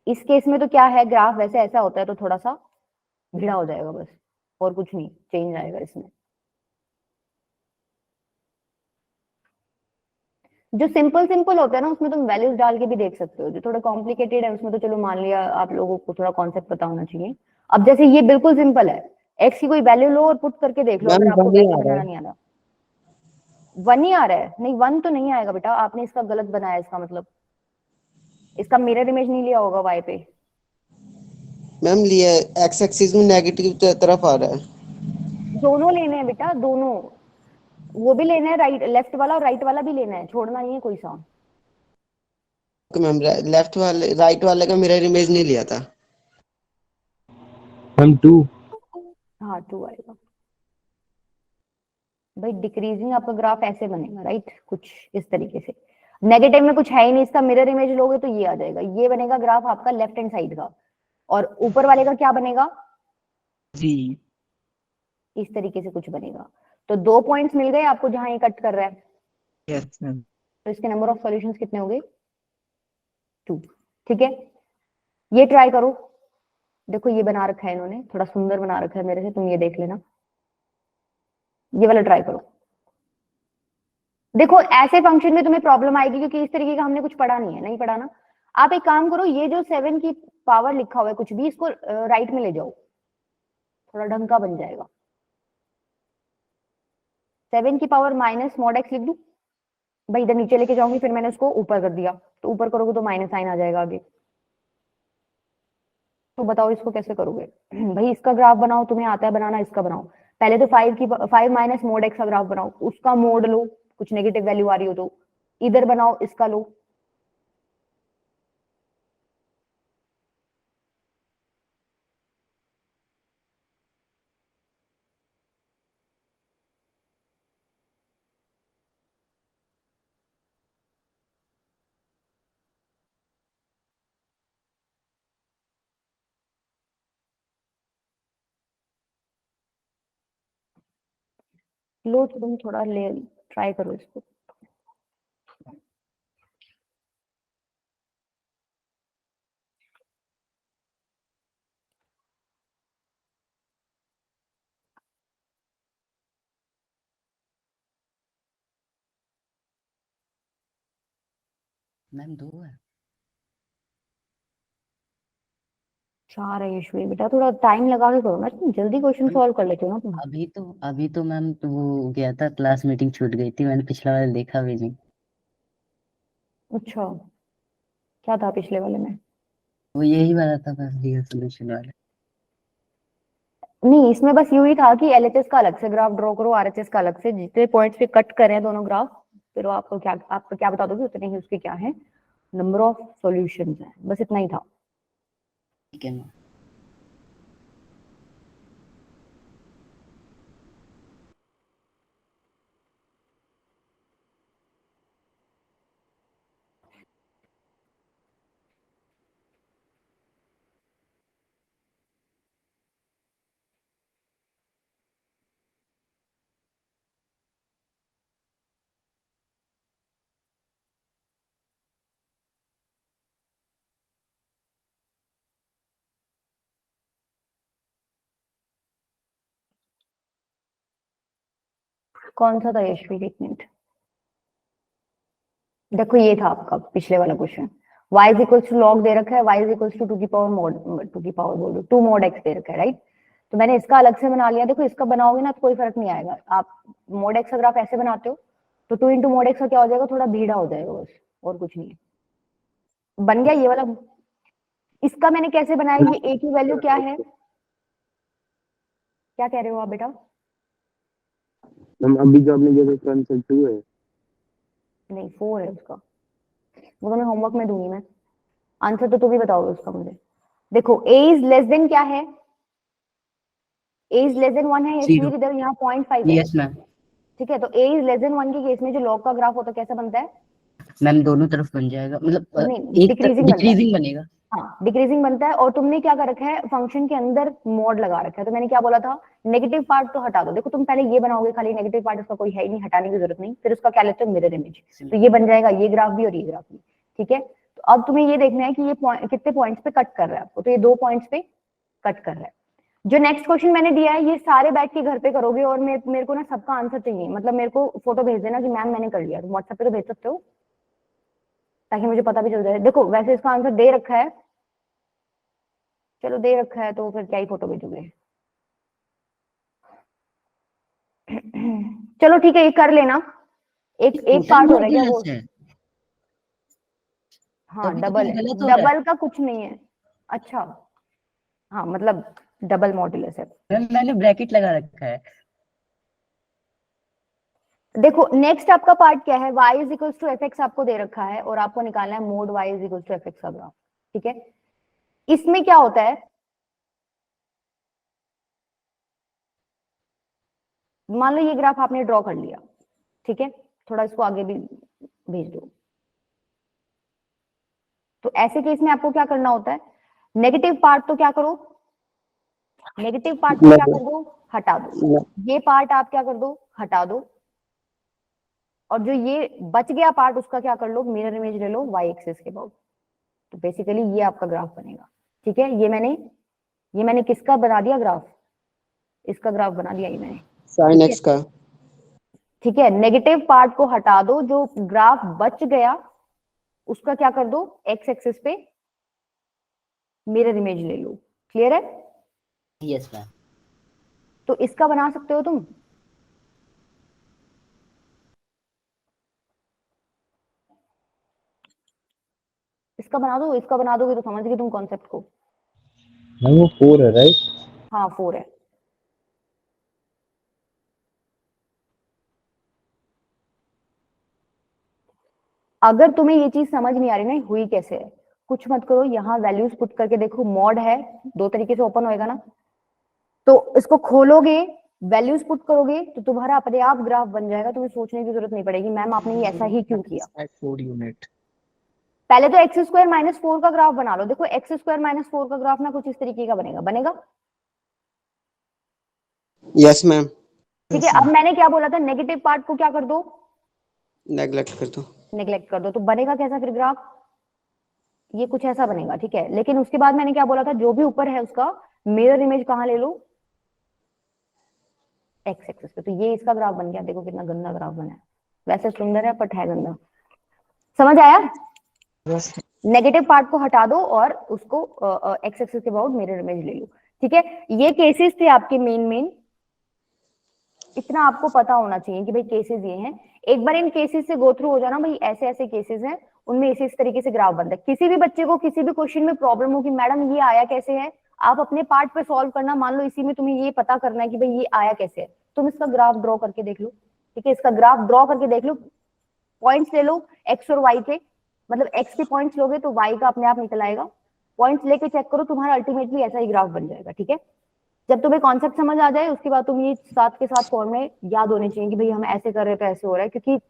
इस केस में तो क्या है, ग्राफ वैसे ऐसा होता है तो थोड़ा सा भिड़ा हो जाएगा बस, और कुछ नहीं चेंज आएगा इसमें। जो सिंपल सिंपल होता है ना उसमें तुम वैल्यूज डाल के भी देख सकते हो, जो थोड़ा कॉम्प्लिकेटेड है उसमें तो चलो मान लिया आप लोगों को थोड़ा कॉन्सेप्ट पता होना चाहिए। अब जैसे ये बिल्कुल सिंपल है, एक्स की कोई वैल्यू लो और पुट करके देख लो, मैम अगर आपको वन ही वैसे आ रहा बनाना है। नहीं आता। 1 ही आ रहा है? नहीं 1 तो नहीं आएगा बेटा, आपने इसका गलत बनाया, इसका मतलब इसका मिरर इमेज नहीं लिया होगा वाई पे। मैम लिए एक्स एक्सिस में नेगेटिव तरफ आ रहा है। दोनों लेने हैं बेटा, दोनों, वो भी लेना है, राइट लेफ्ट वाला और राइट वाला भी लेना है, छोड़ना नहीं है कोई सा। मैम लेफ्ट वाले राइट वाले का मिरर इमेज नहीं लिया था। हम 2। हाँ 2 आएगा भाई। डिक्रीजिंग आपका ग्राफ ऐसे बनेगा, राइट, कुछ इस तरीके से। नेगेटिव में कुछ है ही नहीं, इसका मिरर इमेज लोगे तो ये आ जाएगा, ये बनेगा ग्राफ आपका लेफ्ट हैंड साइड का। और ऊपर वाले का क्या बनेगा? जी। इस तरीके से कुछ बनेगा। तो 2 पॉइंट्स मिल गए आपको जहां ये कट कर रहा है। Yes ma'am. तो इसके नंबर ऑफ सॉल्यूशंस कितने हो गए? 2। ठीक है, ये ट्राई करो। देखो ये बना रखा है इन्होंने, थोड़ा सुंदर बना रखा है मेरे से, तुम ये देख लेना, ये वाला ट्राई करो। देखो ऐसे फंक्शन में तुम्हें प्रॉब्लम आएगी क्योंकि इस तरीके का हमने कुछ पढ़ा नहीं है, नहीं पढ़ा ना। आप एक काम करो, ये जो 7 की पावर लिखा हुआ है कुछ भी, इसको राइट में ले जाओ, थोड़ा ढंग का बन जाएगा। 7 की पावर माइनस मॉड एक्स लिख दूं भाई, इधर नीचे लेके जाऊंगी, फिर मैंने उसको ऊपर कर दिया, तो ऊपर करोगे तो माइनस साइन आ जाएगा आगे। तो बताओ इसको कैसे करोगे? भाई इसका ग्राफ बनाओ, तुम्हें आता है बनाना, इसका बनाओ। पहले तो 5 माइनस मोड एक्स का ग्राफ बनाओ, उसका मोड लो, कुछ नेगेटिव वैल्यू आ रही हो तो इधर बनाओ, इसका लो। लो तो तुम थोड़ा ले ट्राई करो इसको। मैम 2 है। 4 है यशवी बेटा, थोड़ा टाइम लगा के करो ना, तुम जल्दी क्वेश्चन मैम सॉल्व कर लेते हो ना तुम। अभी तो मैम तो वो गया था, क्लास मीटिंग छूट गई थी, मैंने पिछला वाला देखा भी नहीं। अच्छा, क्या था पिछले वाले में? वो यही वाला था बस, रियल सोल्यूशन वाला। नहीं इसमें बस यूं ही था कि एलएचएस का अलग से ग्राफ ड्रॉ करो, आरएचएस का अलग से, जितने पॉइंट्स पे कट करें दोनों ग्राफ, फिर वो आपको क्या बता दोगे उतने ही उसके क्या है नंबर ऑफ सॉल्यूशंस है, बस इतना ही था। ठीक है मैम। कौन सा था यशवी, एक मिनट। देखो ये था आपका पिछले वाला question, y is equal to log दे रखा है, y इज इक्वल टू 2 की पावर मॉड, 2 की पावर बोल दो 2 मॉड x दे रखा है, राइट। तो मैंने इसका अलग से बना लिया। देखो इसका बनाओगे ना तो कोई फर्क नहीं आएगा, आप मॉड x का ग्राफ ऐसे बनाते हो तो 2 इंटू मॉड x का क्या हो जाएगा, थोड़ा भीड़ा हो जाएगा बस, और कुछ नहीं है। बन गया ये वाला। इसका मैंने कैसे बनाया, ये a की वैल्यू क्या है, क्या कह रहे हो आप बेटा? हम अभी जो आपने जैसे आंसर 2 है। नहीं 4 है उसका, वो तो मैं होमवर्क में दूंगी मैं। आंसर तो तुम ही बताओगे उसका मुझे। देखो a इज लेस देन क्या है, a इज लेस देन 1 है, Zero. इसलिए इधर यहाँ 0.5 है। Yes ma'am. ठीक है, तो a इज लेस देन 1 के केस में जो लॉग का ग्राफ होता है कैसा बनता है? मैम दोनों तरफ बन जाएगा, मतलब नहीं, एक डिक्रीजिंग बनता है। डिक्रीजिंग बनेगा। हाँ, डिक्रीजिंग बनता है। और तुमने क्या कर रखा है, फंक्शन के अंदर मॉड लगा रखा है। तो मैंने क्या बोला था, नेगेटिव पार्ट तो हटा दो। देखो तुम पहले ये बनाओगे, खाली नेगेटिव पार्ट इसका कोई है ही नहीं, हटाने की जरूरत नहीं। फिर उसका क्या लेते हो, मिरर इमेज। तो ये बन जाएगा ये ग्राफ भी और ये ग्राफ भी। ठीक है, तो अब तुम्हें ये देखना है कि ये कितने पॉइंट्स पे कट कर रहा है आपको। तो ये 2 पॉइंट्स पे कट कर रहा है। जो नेक्स्ट क्वेश्चन मैंने दिया है, ये सारे बैठ के घर पे करोगे और मेरे को ना सबका आंसर चाहिए। मतलब मेरे को फोटो भेज देना कि मैम मैंने कर लिया। तुम व्हाट्सएप पे तो भेज सकते हो, ताकि मुझे पता भी चल जाए। देखो वैसे इसका आंसर दे रखा है, चलो दे रखा है तो फिर क्या ही फोटो भेजोगे। चलो ठीक है, ये कर लेना। एक पार्ट हो रहा है क्या वो? हाँ तभी तो डबल कुछ है, गलत हो रहा है। डबल का कुछ नहीं है। अच्छा हाँ, मतलब डबल मॉड्यूलस है। मैम मैंने ब्रैकेट लगा रखा है। देखो नेक्स्ट आपका पार्ट क्या है, y is equal to F X आपको दे रखा है और आपको निकालना है mod y is equal to F X का ग्राफ। ठीक है, इसमें क्या होता है, मान लो ये ग्राफ आपने ड्रॉ कर लिया। ठीक है, थोड़ा इसको आगे भी भेज दो। तो ऐसे केस में आपको क्या करना होता है, नेगेटिव पार्ट तो क्या करो, नेगेटिव पार्ट को क्या कर दो, हटा दो। ये पार्ट आप क्या कर दो, हटा दो। और जो ये बच गया पार्ट उसका क्या कर लो, मिरर इमेज ले लो y एक्सिस के अबाउट। तो बेसिकली ये आपका ग्राफ बनेगा। ठीक है, ये मैंने किसका बना दिया ग्राफ, इसका ग्राफ बना दिया ये मैंने, साइन एक्स का। ठीक है। नेगेटिव पार्ट को हटा दो, जो ग्राफ बच गया उसका क्या कर दो, एक्स एक्सिस पे मिरर इमेज ले लो। क्लियर है? Yes ma'am. तो इसका बना सकते हो तुम, इसका बना दो। इसका बना दोगे तो समझ गए तुम कॉन्सेप्ट को। मैम वो 4 है राइट? हाँ 4 है। अगर तुम्हें ये चीज समझ नहीं आ रही ना हुई कैसे है, कुछ मत करो, यहाँ वैल्यूज पुट करके देखो। मॉड है, 2 तरीके से ओपन होएगा ना, तो इसको खोलोगे, वैल्यूज पुट करोगे तो तुम्हारा अपने आप ग्राफ बन जाएगा। तुम्हें सोचने की जरूरत नहीं पड़ेगी मैम आपने ये ऐसा ही क्यों किया। At 4 unit. पहले तो एक्स स्क्वायर माइनस 4 का ग्राफ बना लो। देखो एक्स स्क्वायर माइनस 4 का ग्राफ ना कुछ इस तरीके का बनेगा। Yes ma'am. ठीक है, अब मैंने क्या बोला था, नेगेटिव पार्ट को क्या कर दो, नेग्लेक्ट कर दो। नेग्लेक्ट कर दो। तो बनेगा कैसा फिर ग्राफ, ये कुछ ऐसा बनेगा। ठीक है, लेकिन उसके बाद मैंने क्या बोला था, जो भी ऊपर है उसका मिरर इमेज कहाँ ले लो, एक्स एक्सिस पे। तो ये इसका ग्राफ बन गया। देखो कितना गंदा ग्राफ बना है, वैसे सुंदर है बट है गंदा। समझ आया? Yes. नेगेटिव पार्ट को हटा दो और उसको एक्स एक्सिस के अबाउट मिरर इमेज ले लो। ठीक है, ये केसेस थे आपके मेन। इतना आपको पता होना चाहिए कि भाई केसेस ये हैं। एक बार इन केसेस से गो थ्रू हो जाना, भाई ऐसे ऐसे केसेस हैं, उनमें इस तरीके से ग्राफ बनता है। किसी भी बच्चे को किसी भी क्वेश्चन में प्रॉब्लम हो कि मैडम ये आया कैसे है, आप अपने पार्ट पे सॉल्व करना। मान लो इसी में तुम्हें ये पता करना है कि भाई ये आया कैसे है, तुम इसका ग्राफ ड्रॉ करके देख लो। ठीक है, इसका ग्राफ ड्रॉ करके देख लो, पॉइंट्स ले लो एक्स और वाई के, मतलब एक्स के पॉइंट्स लोगे तो वाई का अपने आप निकल आएगा। पॉइंट्स लेके चेक करो, तुम्हारा अल्टीमेटली ऐसा ही ग्राफ बन जाएगा। ठीक है, जब तुम्हें कॉन्सेप्ट समझ आ जाए उसके बाद तुम ये साथ के साथ फॉर्मूले याद होने चाहिए कि भाई हम ऐसे कर रहे हैं तो ऐसे हो रहा है, क्योंकि